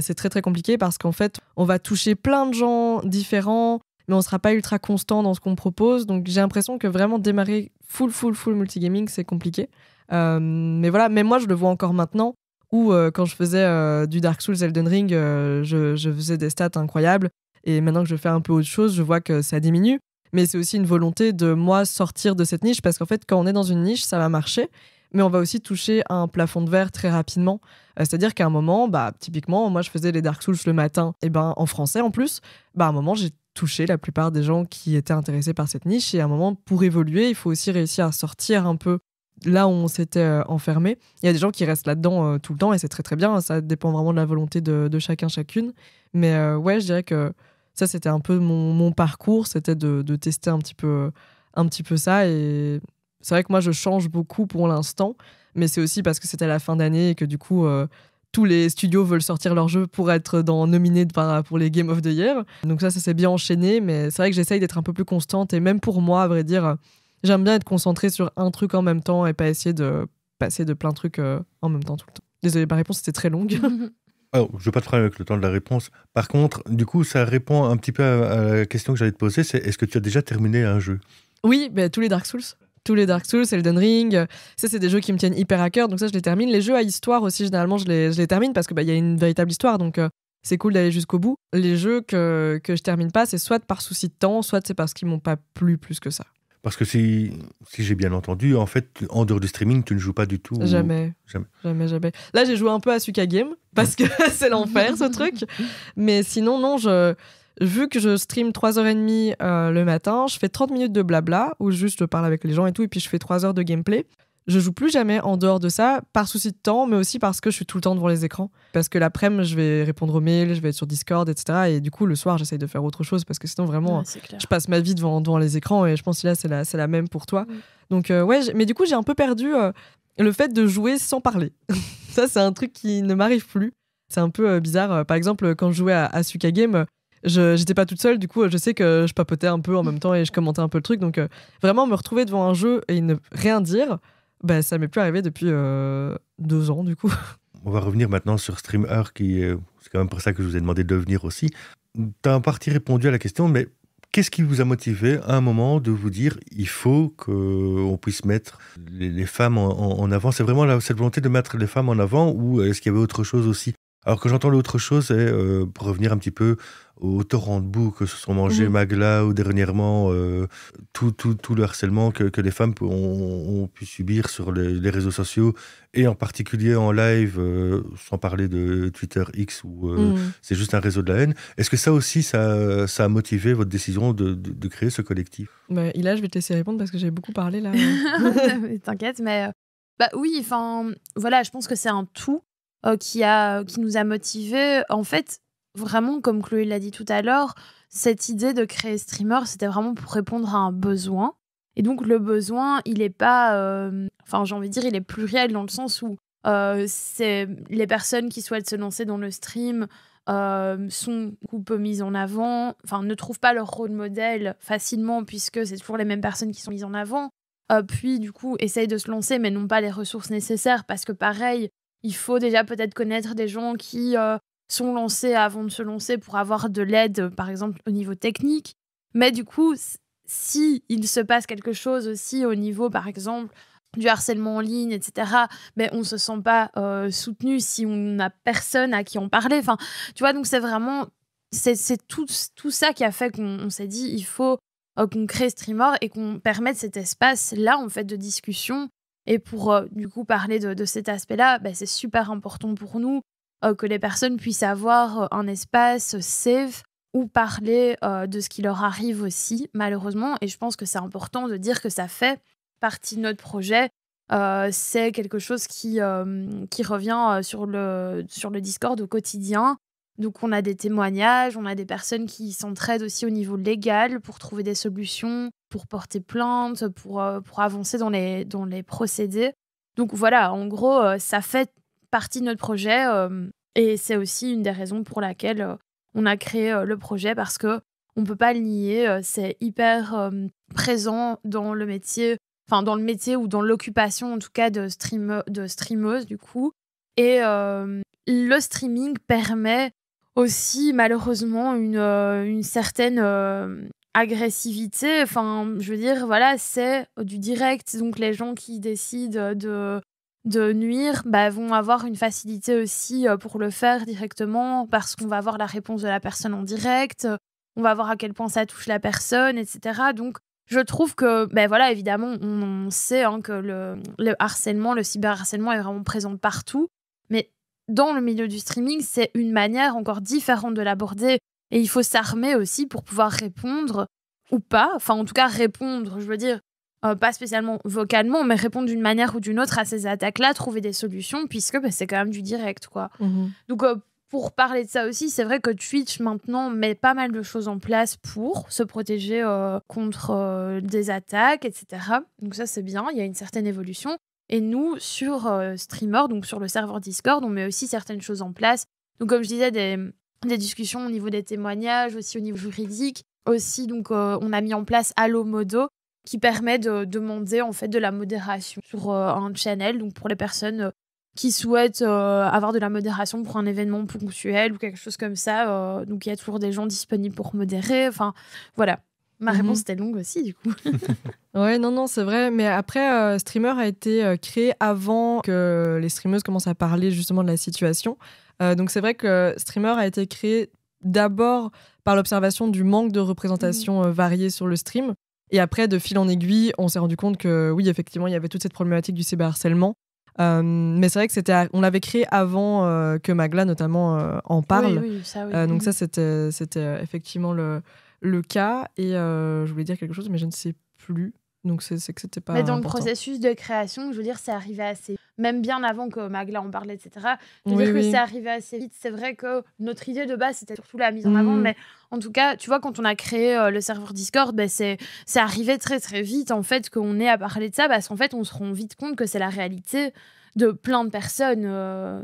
C'est très très compliqué parce qu'en fait, on va toucher plein de gens différents, mais on ne sera pas ultra constant dans ce qu'on propose. Donc j'ai l'impression que vraiment démarrer full multigaming, c'est compliqué. Mais voilà, même moi, je le vois encore maintenant, où quand je faisais du Dark Souls Elden Ring, je faisais des stats incroyables. Et maintenant que je fais un peu autre chose, je vois que ça diminue. Mais c'est aussi une volonté de moi sortir de cette niche, parce qu'en fait, quand on est dans une niche, ça va marcher, mais on va aussi toucher un plafond de verre très rapidement. C'est-à-dire qu'à un moment, typiquement, moi je faisais les Dark Souls le matin, et en français en plus, à un moment j'ai touché la plupart des gens qui étaient intéressés par cette niche, et à un moment, pour évoluer, il faut aussi réussir à sortir un peu là où on s'était enfermé. Il y a des gens qui restent là-dedans tout le temps, et c'est très très bien, ça dépend vraiment de la volonté de chacune. Mais je dirais que ça, c'était un peu mon parcours, c'était de tester un petit peu ça. Et c'est vrai que moi, je change beaucoup pour l'instant, mais c'est aussi parce que c'était la fin d'année et que du coup, tous les studios veulent sortir leurs jeux pour être nominés pour les Game of the Year. Donc ça s'est bien enchaîné, mais c'est vrai que j'essaye d'être un peu plus constante. Et même pour moi, à vrai dire, j'aime bien être concentrée sur un truc en même temps et pas essayer de passer de plein de trucs en même temps tout le temps. Désolée, ma réponse était très longue. Alors, je n'ai pas de problème avec le temps de la réponse. Par contre, du coup, ça répond un petit peu à la question que j'allais te poser, c'est est-ce que tu as déjà terminé un jeu ? Oui, tous les Dark Souls. Tous les Dark Souls, Elden Ring, ça c'est des jeux qui me tiennent hyper à cœur, donc ça je les termine. Les jeux à histoire aussi, généralement je les termine parce que y a une véritable histoire, donc c'est cool d'aller jusqu'au bout. Les jeux que je termine pas, c'est soit par souci de temps, soit c'est parce qu'ils m'ont pas plu plus que ça. Parce que si j'ai bien entendu, en fait, en dehors du streaming, tu ne joues pas du tout. Jamais. Là, j'ai joué un peu à Suka Game parce que c'est l'enfer, ce truc. Mais sinon, non, vu que je stream 3h30 le matin, je fais 30 minutes de blabla où juste je parle avec les gens et tout, et puis je fais 3 heures de gameplay. Je joue plus jamais en dehors de ça, par souci de temps, mais aussi parce que je suis tout le temps devant les écrans. Parce que l'après-midi, je vais répondre aux mails, je vais être sur Discord, etc. Et du coup, le soir, j'essaye de faire autre chose parce que sinon, vraiment, je passe ma vie devant les écrans, et je pense que là, c'est la même pour toi. Donc, mais du coup, j'ai un peu perdu le fait de jouer sans parler. Ça, c'est un truc qui ne m'arrive plus. C'est un peu bizarre. Par exemple, quand je jouais à Suka Game, j'étais pas toute seule, du coup je sais que je papotais un peu en même temps et je commentais un peu le truc, donc vraiment me retrouver devant un jeu et ne rien dire, bah, ça m'est plus arrivé depuis 2 ans du coup. On va revenir maintenant sur Streamer, c'est quand même pour ça que je vous ai demandé de venir aussi. Tu as en partie répondu à la question, mais qu'est-ce qui vous a motivé à un moment de vous dire il faut qu'on puisse mettre les femmes en avant? C'est vraiment cette volonté de mettre les femmes en avant, ou est-ce qu'il y avait autre chose aussi? Alors que j'entends l'autre chose, c'est pour revenir un petit peu au torrent de boue que se sont mangés Magla, ou dernièrement tout le harcèlement que les femmes ont pu subir sur les réseaux sociaux, et en particulier en live, sans parler de Twitter X, où c'est juste un réseau de la haine. Est-ce que ça aussi, ça a motivé votre décision de créer ce collectif? Bah, Ila, je vais te laisser répondre parce que j'ai beaucoup parlé là. T'inquiète, mais oui, voilà, je pense que c'est un tout qui nous a motivés. En fait, vraiment, comme Chloé l'a dit tout à l'heure, cette idée de créer Streamer, c'était vraiment pour répondre à un besoin. Et donc, le besoin, il est pas... j'ai envie de dire, il est pluriel dans le sens où c'est les personnes qui souhaitent se lancer dans le stream sont un peu mises en avant, ne trouvent pas leur rôle modèle facilement, puisque c'est toujours les mêmes personnes qui sont mises en avant. Puis, du coup, essayent de se lancer, mais n'ont pas les ressources nécessaires, parce que pareil, il faut déjà peut-être connaître des gens qui sont lancés avant de se lancer pour avoir de l'aide, par exemple, au niveau technique. Mais du coup, si il se passe quelque chose aussi au niveau, par exemple, du harcèlement en ligne, etc., mais on ne se sent pas soutenu si on n'a personne à qui en parler. Tu vois, donc c'est vraiment... C'est tout ça qui a fait qu'on s'est dit, il faut qu'on crée Streamer et qu'on permette cet espace-là, en fait, de discussion. Et pour, du coup, parler de cet aspect-là, c'est super important pour nous que les personnes puissent avoir un espace safe où parler de ce qui leur arrive aussi, malheureusement. Et je pense que c'est important de dire que ça fait partie de notre projet. C'est quelque chose qui revient sur le Discord au quotidien. Donc, on a des témoignages, on a des personnes qui s'entraident aussi au niveau légal pour trouver des solutions, pour porter plainte, pour avancer dans les procédés. Donc voilà, en gros, ça fait partie de notre projet et c'est aussi une des raisons pour laquelle on a créé le projet, parce qu'on ne peut pas le nier, c'est hyper présent dans le métier, ou dans l'occupation en tout cas de streameuse du coup. Et le streaming permet aussi malheureusement une certaine agressivité. Je veux dire, voilà, c'est du direct. Donc les gens qui décident de nuire vont avoir une facilité aussi pour le faire directement, parce qu'on va avoir la réponse de la personne en direct, on va voir à quel point ça touche la personne, etc. Donc je trouve que, voilà, évidemment, on sait que le harcèlement, le cyberharcèlement est vraiment présent partout, mais dans le milieu du streaming, c'est une manière encore différente de l'aborder, et il faut s'armer aussi pour pouvoir répondre ou pas, en tout cas répondre, je veux dire, pas spécialement vocalement, mais répondre d'une manière ou d'une autre à ces attaques-là, trouver des solutions, puisque c'est quand même du direct, quoi. Donc, pour parler de ça aussi, c'est vrai que Twitch, maintenant, met pas mal de choses en place pour se protéger contre des attaques, etc. Donc ça, c'est bien, il y a une certaine évolution. Et nous, sur Streamer, donc sur le serveur Discord, on met aussi certaines choses en place. Donc, comme je disais, des discussions au niveau des témoignages, aussi au niveau juridique. Aussi, donc, on a mis en place Allo Modo, qui permet de demander en fait de la modération sur un channel, donc pour les personnes qui souhaitent avoir de la modération pour un événement ponctuel ou quelque chose comme ça. Donc, il y a toujours des gens disponibles pour modérer. Voilà. Ma réponse était longue aussi, du coup. Ouais, non, c'est vrai. Mais après, Streamer a été créé avant que les streameuses commencent à parler justement de la situation. Donc c'est vrai que Streamer a été créé d'abord par l'observation du manque de représentation variée sur le stream. Et après, de fil en aiguille, on s'est rendu compte que oui, effectivement, il y avait toute cette problématique du cyberharcèlement. Mais c'est vrai que on l'avait créé avant que Magla notamment en parle. Oui, ça, oui. Donc ça, c'était effectivement le cas. Et je voulais dire quelque chose, mais je ne sais plus. Donc c'est que c'était pas Mais dans important. le processus de création, je veux dire, c'est arrivé assez... Même bien avant que Magla en parlait, etc. Je veux dire que c'est arrivé assez vite. C'est vrai que notre idée de base, c'était surtout la mise en avant. Mais en tout cas, tu vois, quand on a créé le serveur Discord, c'est arrivé très, très vite, en fait, qu'on ait à parler de ça. Parce qu'en fait, on se rend vite compte que c'est la réalité de plein de personnes.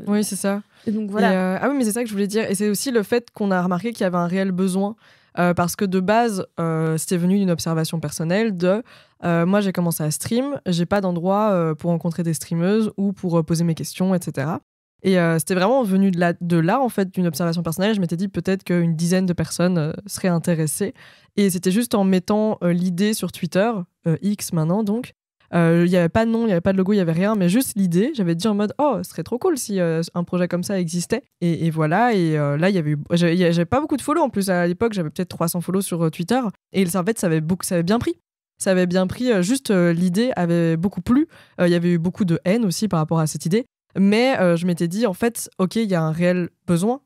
Oui, c'est ça. Et donc, voilà. Ah oui, mais c'est ça que je voulais dire. Et c'est aussi le fait qu'on a remarqué qu'il y avait un réel besoin. Parce que de base, c'était venu d'une observation personnelle de moi j'ai commencé à stream, j'ai pas d'endroit pour rencontrer des streameuses ou pour poser mes questions, etc. Et c'était vraiment venu de là en fait, d'une observation personnelle. Je m'étais dit peut-être qu'une dizaine de personnes seraient intéressées. Et c'était juste en mettant l'idée sur Twitter, X maintenant donc. Il n'y avait pas de nom, il n'y avait pas de logo, il n'y avait rien, mais juste l'idée. J'avais dit en mode, oh, ce serait trop cool si un projet comme ça existait. Et voilà, et là, il y avait eu... J'avais pas beaucoup de follow en plus. À l'époque, j'avais peut-être 300 follow sur Twitter. Et en fait, ça avait bien pris. Ça avait bien pris, juste l'idée avait beaucoup plu. Il y avait eu beaucoup de haine aussi par rapport à cette idée. Mais je m'étais dit, en fait, ok, il y a un réel besoin,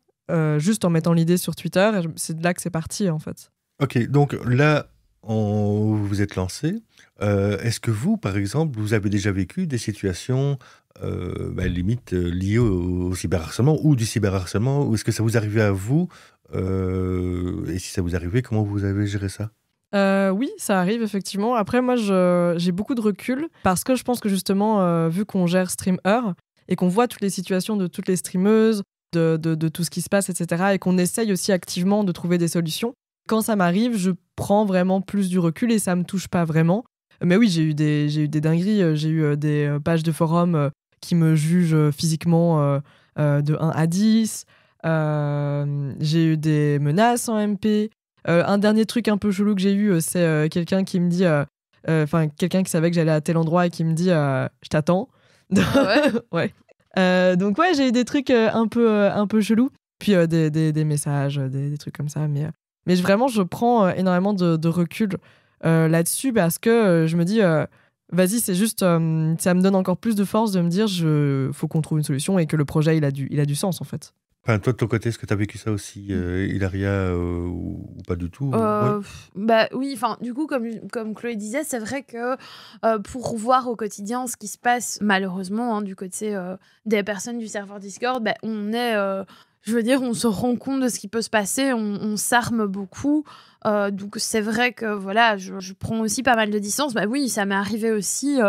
juste en mettant l'idée sur Twitter. Et c'est de là que c'est parti, en fait. Ok, donc là, vous vous êtes lancé. Est-ce que vous, par exemple, vous avez déjà vécu des situations limite liées au cyberharcèlement ou du cyberharcèlement, ou est-ce que ça vous arrivait à vous et si ça vous arrivait, comment vous avez géré ça? Oui, ça arrive effectivement. Après, moi, j'ai beaucoup de recul parce que je pense que justement, vu qu'on gère Streamer et qu'on voit toutes les situations de toutes les streameuses, de tout ce qui se passe, etc., et qu'on essaye aussi activement de trouver des solutions, quand ça m'arrive, je prends vraiment plus du recul et ça me touche pas vraiment. Mais oui, j'ai eu des dingueries, j'ai eu des pages de forum qui me jugent physiquement de 1 à 10. J'ai eu des menaces en MP. Un dernier truc un peu chelou que j'ai eu, c'est quelqu'un qui me dit, quelqu'un qui savait que j'allais à tel endroit et qui me dit je t'attends. Ouais. Donc ouais, j'ai eu des trucs un peu chelous. Puis des messages, des trucs comme ça. Mais vraiment, je prends énormément de recul là-dessus parce que je me dis, vas-y, c'est juste, ça me donne encore plus de force de me dire, faut qu'on trouve une solution et que le projet, il a du sens en fait. Enfin, toi, de ton côté, est-ce que tu as vécu ça aussi, Hilaria, ou pas du tout? Ouais. Bah oui, enfin du coup comme Chloé disait, c'est vrai que pour voir au quotidien ce qui se passe malheureusement du côté des personnes du serveur Discord, bah, on est je veux dire, on se rend compte de ce qui peut se passer, on s'arme beaucoup. Donc c'est vrai que voilà, je prends aussi pas mal de distance. Bah oui, ça m'est arrivé aussi.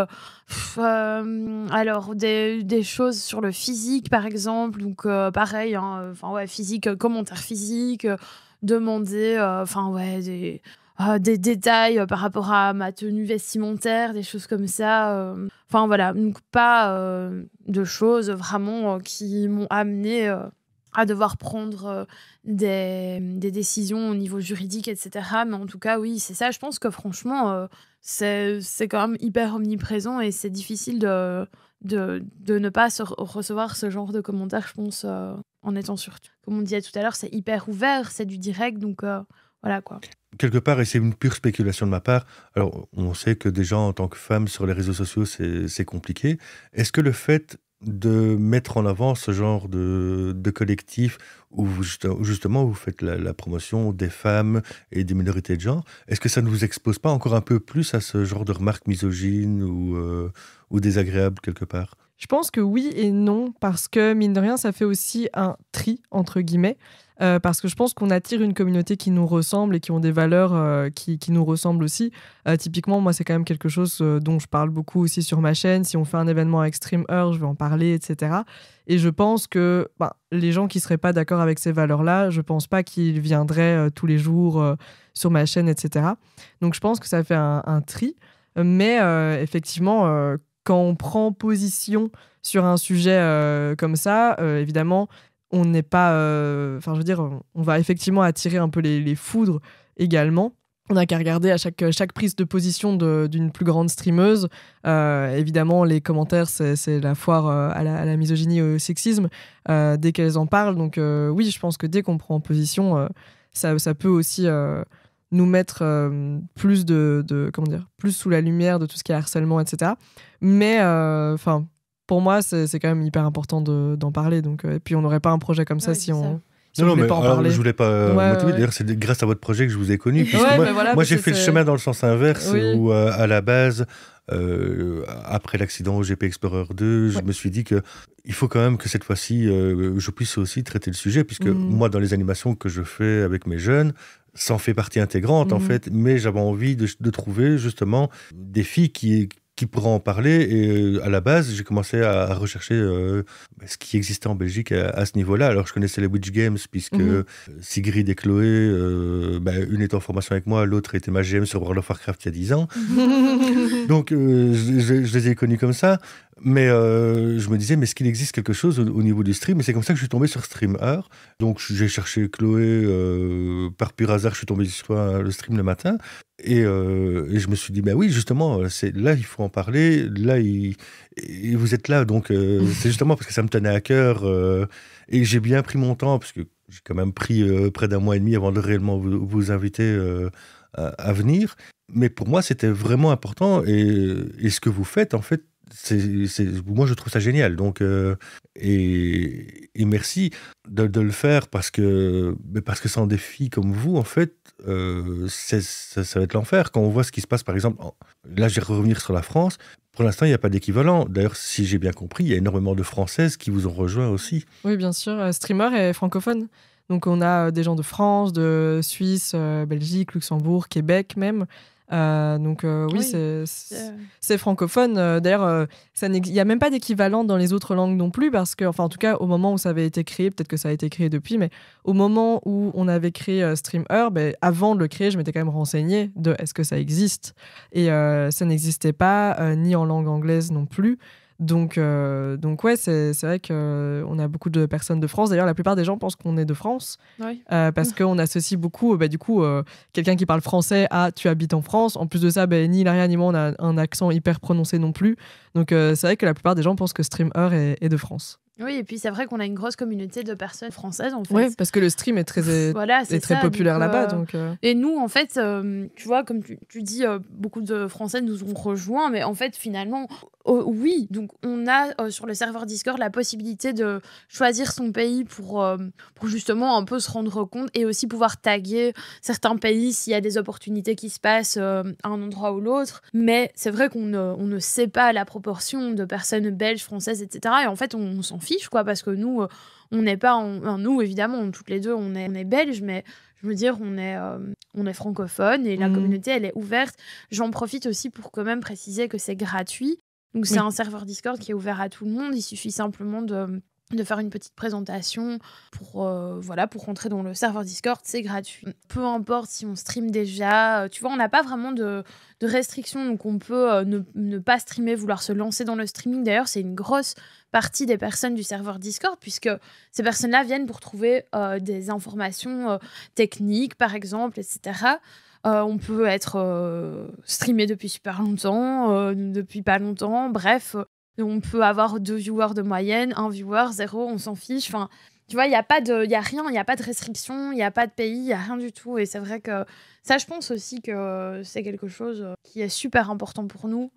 Alors des choses sur le physique par exemple. Donc pareil, physique, commentaires physiques, demander, des détails par rapport à ma tenue vestimentaire, des choses comme ça. Enfin voilà, donc pas de choses vraiment qui m'ont amené à devoir prendre des décisions au niveau juridique, etc. Mais en tout cas, oui, c'est ça. Je pense que franchement, c'est quand même hyper omniprésent et c'est difficile de ne pas recevoir ce genre de commentaires, je pense, en étant sur... Comme on disait tout à l'heure, c'est hyper ouvert, c'est du direct, donc voilà quoi. Quelque part, et c'est une pure spéculation de ma part, alors on sait que déjà en tant que femme sur les réseaux sociaux, c'est compliqué. Est-ce que le fait de mettre en avant ce genre de collectif où justement vous faites la promotion des femmes et des minorités de genre, est-ce que ça ne vous expose pas encore un peu plus à ce genre de remarques misogynes ou désagréables quelque part? Je pense que oui et non, parce que mine de rien, ça fait aussi un tri, entre guillemets, parce que je pense qu'on attire une communauté qui nous ressemble et qui ont des valeurs qui nous ressemblent aussi. Typiquement, moi, c'est quand même quelque chose dont je parle beaucoup aussi sur ma chaîne. Si on fait un événement avec Streamer, je vais en parler, etc. Et je pense que les gens qui ne seraient pas d'accord avec ces valeurs-là, je ne pense pas qu'ils viendraient tous les jours sur ma chaîne, etc. Donc, je pense que ça fait un tri. Mais effectivement... quand on prend position sur un sujet comme ça, évidemment, on n'est pas... on va effectivement attirer un peu les foudres également. On n'a qu'à regarder à chaque prise de position d'une plus grande streameuse. Évidemment, les commentaires, c'est la foire à la misogynie et au sexisme dès qu'elles en parlent. Donc oui, je pense que dès qu'on prend position, ça peut aussi nous mettre plus plus sous la lumière de tout ce qui est harcèlement, etc. Mais pour moi, c'est quand même hyper important d'en parler. Donc, et puis on n'aurait pas un projet comme ça si on... Non, mais je voulais pas motiver. D'ailleurs, c'est grâce à votre projet que je vous ai connu. Puisque moi, j'ai fait le chemin dans le sens inverse, où à la base, après l'accident au GP Explorer 2, je me suis dit que il faut quand même que cette fois-ci, je puisse aussi traiter le sujet, puisque moi, dans les animations que je fais avec mes jeunes, ça en fait partie intégrante, en fait. Mais j'avais envie de trouver justement des filles qui pourraient en parler. Et à la base, j'ai commencé à rechercher ce qui existait en Belgique à ce niveau-là. Alors, je connaissais les Witch Games, puisque Sigrid et Chloé, une était en formation avec moi, l'autre était ma GM sur World of Warcraft il y a 10 ans. Donc, je les ai connus comme ça. Mais je me disais, mais est-ce qu'il existe quelque chose au niveau du stream? Et c'est comme ça que je suis tombé sur Streamer. Donc, j'ai cherché Chloé. Par pur hasard, je suis tombé sur le stream le matin. Et je me suis dit, oui, justement, là, il faut en parler. Là, et vous êtes là. Donc, c'est justement parce que ça me tenait à cœur. Et j'ai bien pris mon temps, parce que j'ai quand même pris près d'un mois et demi avant de réellement vous inviter à venir. Mais pour moi, c'était vraiment important. Et ce que vous faites, en fait, moi, je trouve ça génial. Donc, et merci de le faire parce que sans des filles comme vous, en fait, ça va être l'enfer. Quand on voit ce qui se passe, par exemple, là, je vais revenir sur la France. Pour l'instant, il n'y a pas d'équivalent. D'ailleurs, si j'ai bien compris, il y a énormément de Françaises qui vous ont rejoint aussi. Oui, bien sûr. Streamer est francophone. Donc, on a des gens de France, de Suisse, Belgique, Luxembourg, Québec même. Oui, c'est francophone. D'ailleurs, il n'y a même pas d'équivalent dans les autres langues non plus, parce que, en tout cas, au moment où ça avait été créé, peut-être que ça a été créé depuis, mais au moment où on avait créé Streamer, avant de le créer, je m'étais quand même renseignée de est-ce que ça existe. Et ça n'existait pas, ni en langue anglaise non plus. Donc ouais, c'est vrai qu'on a beaucoup de personnes de France. D'ailleurs, la plupart des gens pensent qu'on est de France, parce qu'on associe beaucoup, quelqu'un qui parle français à tu habites en France. En plus de ça, ni Ilaria ni moi, on a un accent hyper prononcé non plus. Donc c'est vrai que la plupart des gens pensent que Streamer est de France. Oui, et puis c'est vrai qu'on a une grosse communauté de personnes françaises, en fait. Oui, parce que le stream est très populaire là-bas. Et nous, en fait, tu vois, comme tu dis, beaucoup de Français nous ont rejoints, mais en fait, finalement, oui. Donc, on a sur le serveur Discord la possibilité de choisir son pays pour justement un peu se rendre compte et aussi pouvoir taguer certains pays s'il y a des opportunités qui se passent à un endroit ou l'autre. Mais c'est vrai qu'on ne sait pas la proportion de personnes belges, françaises, etc. Et en fait, on s'en fiche, quoi, parce que nous, on n'est pas... nous, évidemment, toutes les deux, on est belges, mais je veux dire, on est francophone et la communauté, elle est ouverte. J'en profite aussi pour quand même préciser que c'est gratuit. Donc, c'est un serveur Discord qui est ouvert à tout le monde. Il suffit simplement de faire une petite présentation pour rentrer dans le serveur Discord, c'est gratuit. Peu importe si on stream déjà, tu vois, on n'a pas vraiment de restrictions, donc on peut ne pas streamer, vouloir se lancer dans le streaming. D'ailleurs, c'est une grosse partie des personnes du serveur Discord, puisque ces personnes-là viennent pour trouver des informations techniques, par exemple, etc. On peut être streamé depuis super longtemps, depuis pas longtemps, bref... On peut avoir 2 viewers de moyenne, 1 viewer, 0, on s'en fiche. Enfin, tu vois, il n'y a rien, il n'y a pas de restriction, il n'y a pas de pays, il n'y a rien du tout. Et c'est vrai que ça, je pense aussi que c'est quelque chose qui est super important pour nous.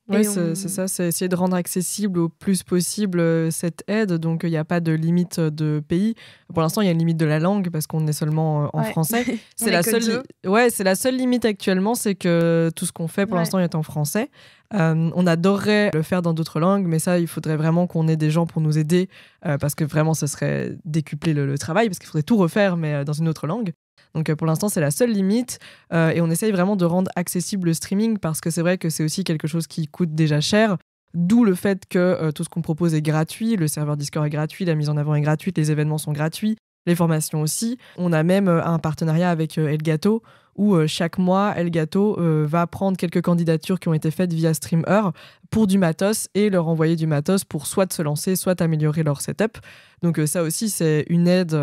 Oui, c'est ça, c'est essayer de rendre accessible au plus possible cette aide. Donc, il n'y a pas de limite de pays. Pour l'instant, il y a une limite de la langue parce qu'on est seulement en français. C'est la seule limite actuellement, c'est que tout ce qu'on fait pour l'instant est en français. On adorerait le faire dans d'autres langues, mais ça, il faudrait vraiment qu'on ait des gens pour nous aider parce que vraiment, ce serait décupler le travail parce qu'il faudrait tout refaire, mais dans une autre langue. Donc pour l'instant, c'est la seule limite et on essaye vraiment de rendre accessible le streaming parce que c'est vrai que c'est aussi quelque chose qui coûte déjà cher, d'où le fait que tout ce qu'on propose est gratuit, le serveur Discord est gratuit, la mise en avant est gratuite, les événements sont gratuits, les formations aussi. On a même un partenariat avec Elgato où chaque mois, Elgato va prendre quelques candidatures qui ont été faites via Streamer pour du matos et leur envoyer du matos pour soit se lancer, soit améliorer leur setup. Donc ça aussi, c'est une aide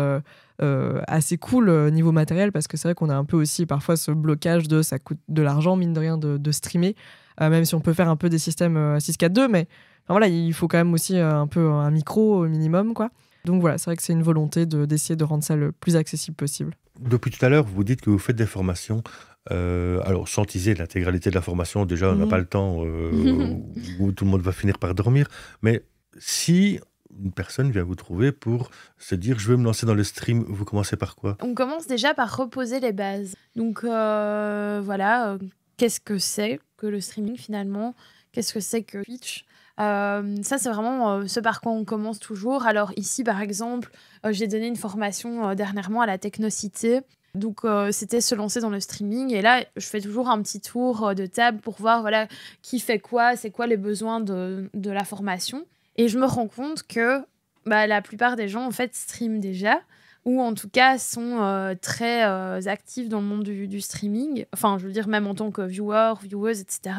assez cool niveau matériel, parce que c'est vrai qu'on a un peu aussi parfois ce blocage de ça coûte de l'argent, mine de rien, de streamer, même si on peut faire un peu des systèmes 6.4.2, mais voilà, il faut quand même aussi un peu un micro au minimum, quoi. Donc voilà, c'est vrai que c'est une volonté d'essayer de rendre ça le plus accessible possible. Depuis tout à l'heure, vous dites que vous faites des formations. Alors, sans teaser l'intégralité de la formation, déjà, on n'a pas le temps où tout le monde va finir par dormir. Mais si une personne vient vous trouver pour se dire « je veux me lancer dans le stream », vous commencez par quoi ? On commence déjà par reposer les bases. Donc voilà, qu'est-ce que c'est que le streaming finalement ? Qu'est-ce que c'est que Twitch ? Ça, c'est vraiment ce par quoi on commence toujours. Alors ici, par exemple, j'ai donné une formation dernièrement à la Technocité. Donc, c'était se lancer dans le streaming. Et là, je fais toujours un petit tour de table pour voir voilà, qui fait quoi, c'est quoi les besoins de la formation. Et je me rends compte que la plupart des gens, en fait, streament déjà, ou en tout cas sont très actifs dans le monde du streaming. Enfin, je veux dire, même en tant que vieweuse, etc.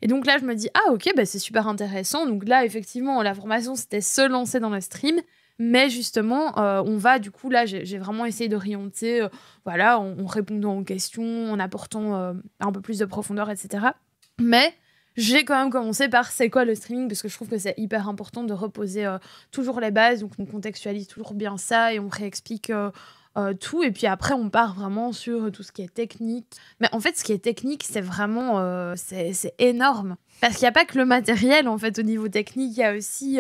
Et donc là, je me dis, ah ok, c'est super intéressant. Donc là, effectivement, la formation, c'était se lancer dans le stream. Mais justement, on va, du coup, là, j'ai vraiment essayé d'orienter, voilà, en répondant aux questions, en apportant un peu plus de profondeur, etc. Mais j'ai quand même commencé par c'est quoi le streaming, parce que je trouve que c'est hyper important de reposer toujours les bases. Donc on contextualise toujours bien ça et on réexplique tout. Et puis après, on part vraiment sur tout ce qui est technique. Mais en fait, ce qui est technique, c'est vraiment c'est énorme. Parce qu'il n'y a pas que le matériel, en fait, au niveau technique. Il y a aussi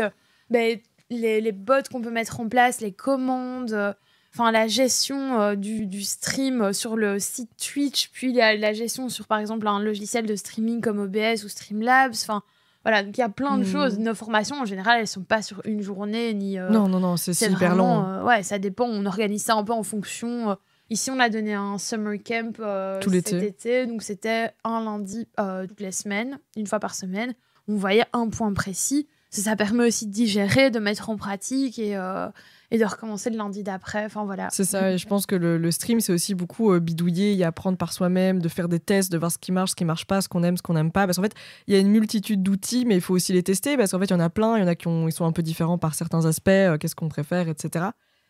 les bots qu'on peut mettre en place, les commandes, la gestion du stream sur le site Twitch, puis la gestion sur, par exemple, un logiciel de streaming comme OBS ou Streamlabs. Voilà, donc il y a plein de choses. Nos formations, en général, elles sont pas sur une journée, ni... Non, c'est hyper long. Ouais, ça dépend. On organise ça un peu en fonction... Ici, on a donné un summer camp cet été. Donc, c'était un lundi toutes les semaines, une fois par semaine. On voyait un point précis. Ça permet aussi de digérer, de mettre en pratique et de recommencer le lundi d'après. Enfin, voilà. C'est ça, et je pense que le stream, c'est aussi beaucoup bidouiller et apprendre par soi-même, de faire des tests, de voir ce qui marche pas, ce qu'on aime, ce qu'on n'aime pas. Parce qu'en fait, il y a une multitude d'outils, mais il faut aussi les tester, parce qu'en fait, il y en a plein, il y en a ils sont un peu différents par certains aspects, qu'est-ce qu'on préfère, etc.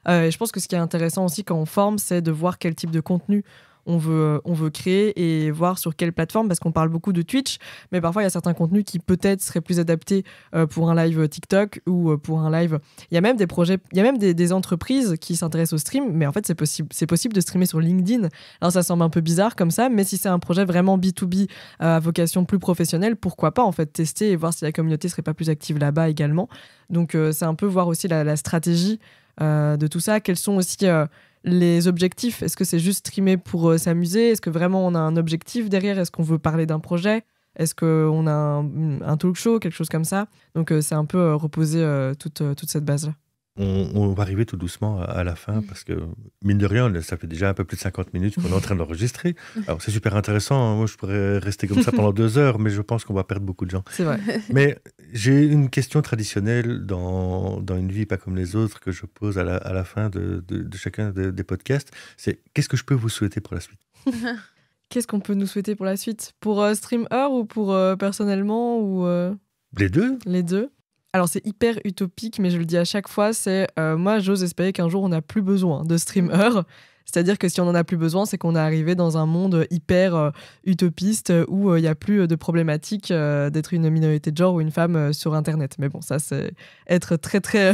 Et je pense que ce qui est intéressant aussi quand on forme, c'est de voir quel type de contenu on veut créer et voir sur quelle plateforme, parce qu'on parle beaucoup de Twitch, mais parfois il y a certains contenus qui peut-être seraient plus adaptés pour un live TikTok ou pour un live. Il y a même des projets, il y a même des entreprises qui s'intéressent au stream, mais en fait c'est possible de streamer sur LinkedIn. Alors ça semble un peu bizarre comme ça, mais si c'est un projet vraiment B2B à vocation plus professionnelle, pourquoi pas en fait tester et voir si la communauté serait pas plus active là-bas également. Donc c'est un peu voir aussi la stratégie de tout ça, quels sont aussi les objectifs. Est-ce que c'est juste streamer pour s'amuser ? Est-ce que vraiment on a un objectif derrière ? Est-ce qu'on veut parler d'un projet ? Est-ce qu'on a un talk show, quelque chose comme ça ? Donc c'est un peu reposer toute cette base-là. On va arriver tout doucement à la fin, parce que, mine de rien, ça fait déjà un peu plus de 50 minutes qu'on est en train d'enregistrer. Alors, c'est super intéressant. Moi, je pourrais rester comme ça pendant 2 heures, mais je pense qu'on va perdre beaucoup de gens. C'est vrai. Mais j'ai une question traditionnelle dans une vie pas comme les autres que je pose à la fin de chacun des podcasts. C'est qu'est-ce que je peux vous souhaiter pour la suite ? Qu'est-ce qu'on peut nous souhaiter pour la suite ? Pour Streamer ou pour personnellement ou Les deux ? Les deux. Alors c'est hyper utopique, mais je le dis à chaque fois, c'est moi j'ose espérer qu'un jour on n'a plus besoin de streamer. C'est-à-dire que si on n'en a plus besoin, c'est qu'on est arrivé dans un monde hyper utopiste où il n'y a plus de problématique d'être une minorité de genre ou une femme sur Internet. Mais bon, ça c'est être très très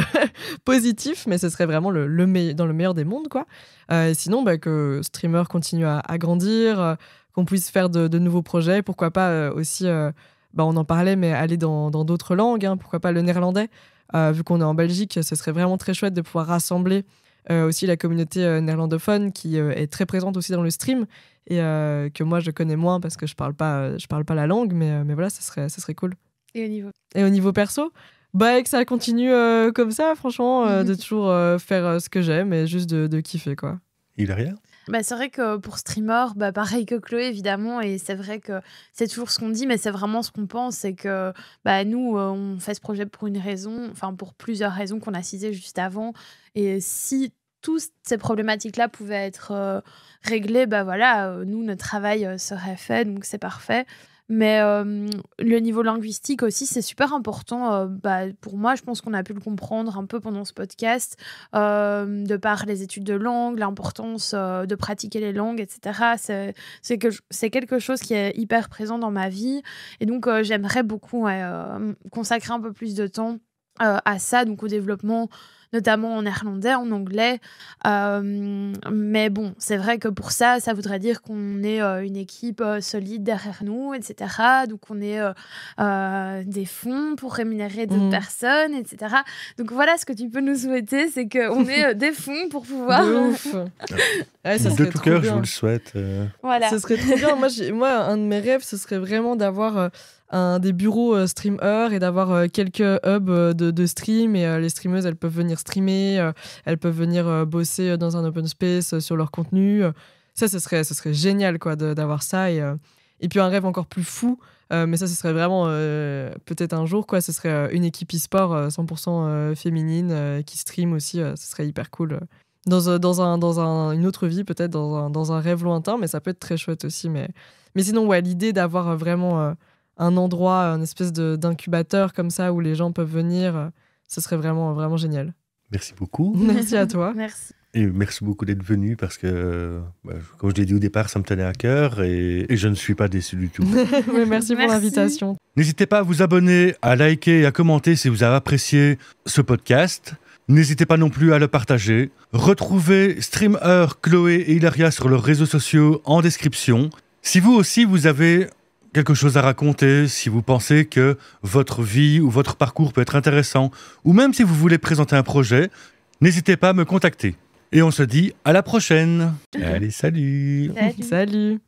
positif, mais ce serait vraiment dans le meilleur des mondes, quoi. Et sinon, que streamer continue à grandir, qu'on puisse faire de nouveaux projets, pourquoi pas aussi... on en parlait, mais aller dans d'autres langues, hein, pourquoi pas le néerlandais. Vu qu'on est en Belgique, ce serait vraiment très chouette de pouvoir rassembler aussi la communauté néerlandophone qui est très présente aussi dans le stream et que moi je connais moins parce que je parle pas la langue, mais voilà, ça serait cool. Et au niveau perso, que ça continue comme ça, franchement, de toujours faire ce que j'aime et juste de kiffer, quoi. Il a rien ? C'est vrai que pour streamer, pareil que Chloé, évidemment, et c'est vrai que c'est toujours ce qu'on dit, mais c'est vraiment ce qu'on pense, c'est que nous, on fait ce projet pour une raison, enfin pour plusieurs raisons qu'on a citées juste avant, et si toutes ces problématiques-là pouvaient être réglées, nous, notre travail serait fait, donc c'est parfait. Mais le niveau linguistique aussi, c'est super important. Pour moi, je pense qu'on a pu le comprendre un peu pendant ce podcast, de par les études de langue, l'importance de pratiquer les langues, etc. C'est quelque chose qui est hyper présent dans ma vie. Et donc, j'aimerais beaucoup consacrer un peu plus de temps à ça, donc au développement, notamment en néerlandais, en anglais. Mais bon, c'est vrai que pour ça voudrait dire qu'on ait une équipe solide derrière nous, etc. Donc, on ait des fonds pour rémunérer d'autres personnes, etc. Donc, voilà, ce que tu peux nous souhaiter, c'est qu'on ait des fonds pour pouvoir... De ouf. Ouais, de tout cœur, je vous le souhaite. Voilà. Ce serait trop bien. Moi, un de mes rêves, ce serait vraiment d'avoir... des bureaux StreamEur et d'avoir quelques hubs de stream, et les streameuses, elles peuvent venir streamer, elles peuvent venir bosser dans un open space sur leur contenu. Ça, ce serait génial quoi, d'avoir ça. Et puis un rêve encore plus fou, mais ça, ce serait vraiment peut-être un jour, quoi, ce serait une équipe e-sport 100% féminine qui stream aussi. Ce serait hyper cool. Dans une autre vie, peut-être dans un rêve lointain, mais ça peut être très chouette aussi. Mais sinon, ouais, l'idée d'avoir vraiment... un endroit, une espèce d'incubateur comme ça où les gens peuvent venir, ce serait vraiment, vraiment génial. Merci beaucoup. Merci à toi. Merci. Et merci beaucoup d'être venu parce que, comme je l'ai dit au départ, ça me tenait à cœur et je ne suis pas déçu du tout. Oui, merci pour l'invitation. N'hésitez pas à vous abonner, à liker et à commenter si vous avez apprécié ce podcast. N'hésitez pas non plus à le partager. Retrouvez StreamEur, Chloé et Hilaria sur leurs réseaux sociaux en description. Si vous aussi, vous avez quelque chose à raconter, si vous pensez que votre vie ou votre parcours peut être intéressant, ou même si vous voulez présenter un projet, n'hésitez pas à me contacter. Et on se dit à la prochaine. Allez, salut. Salut.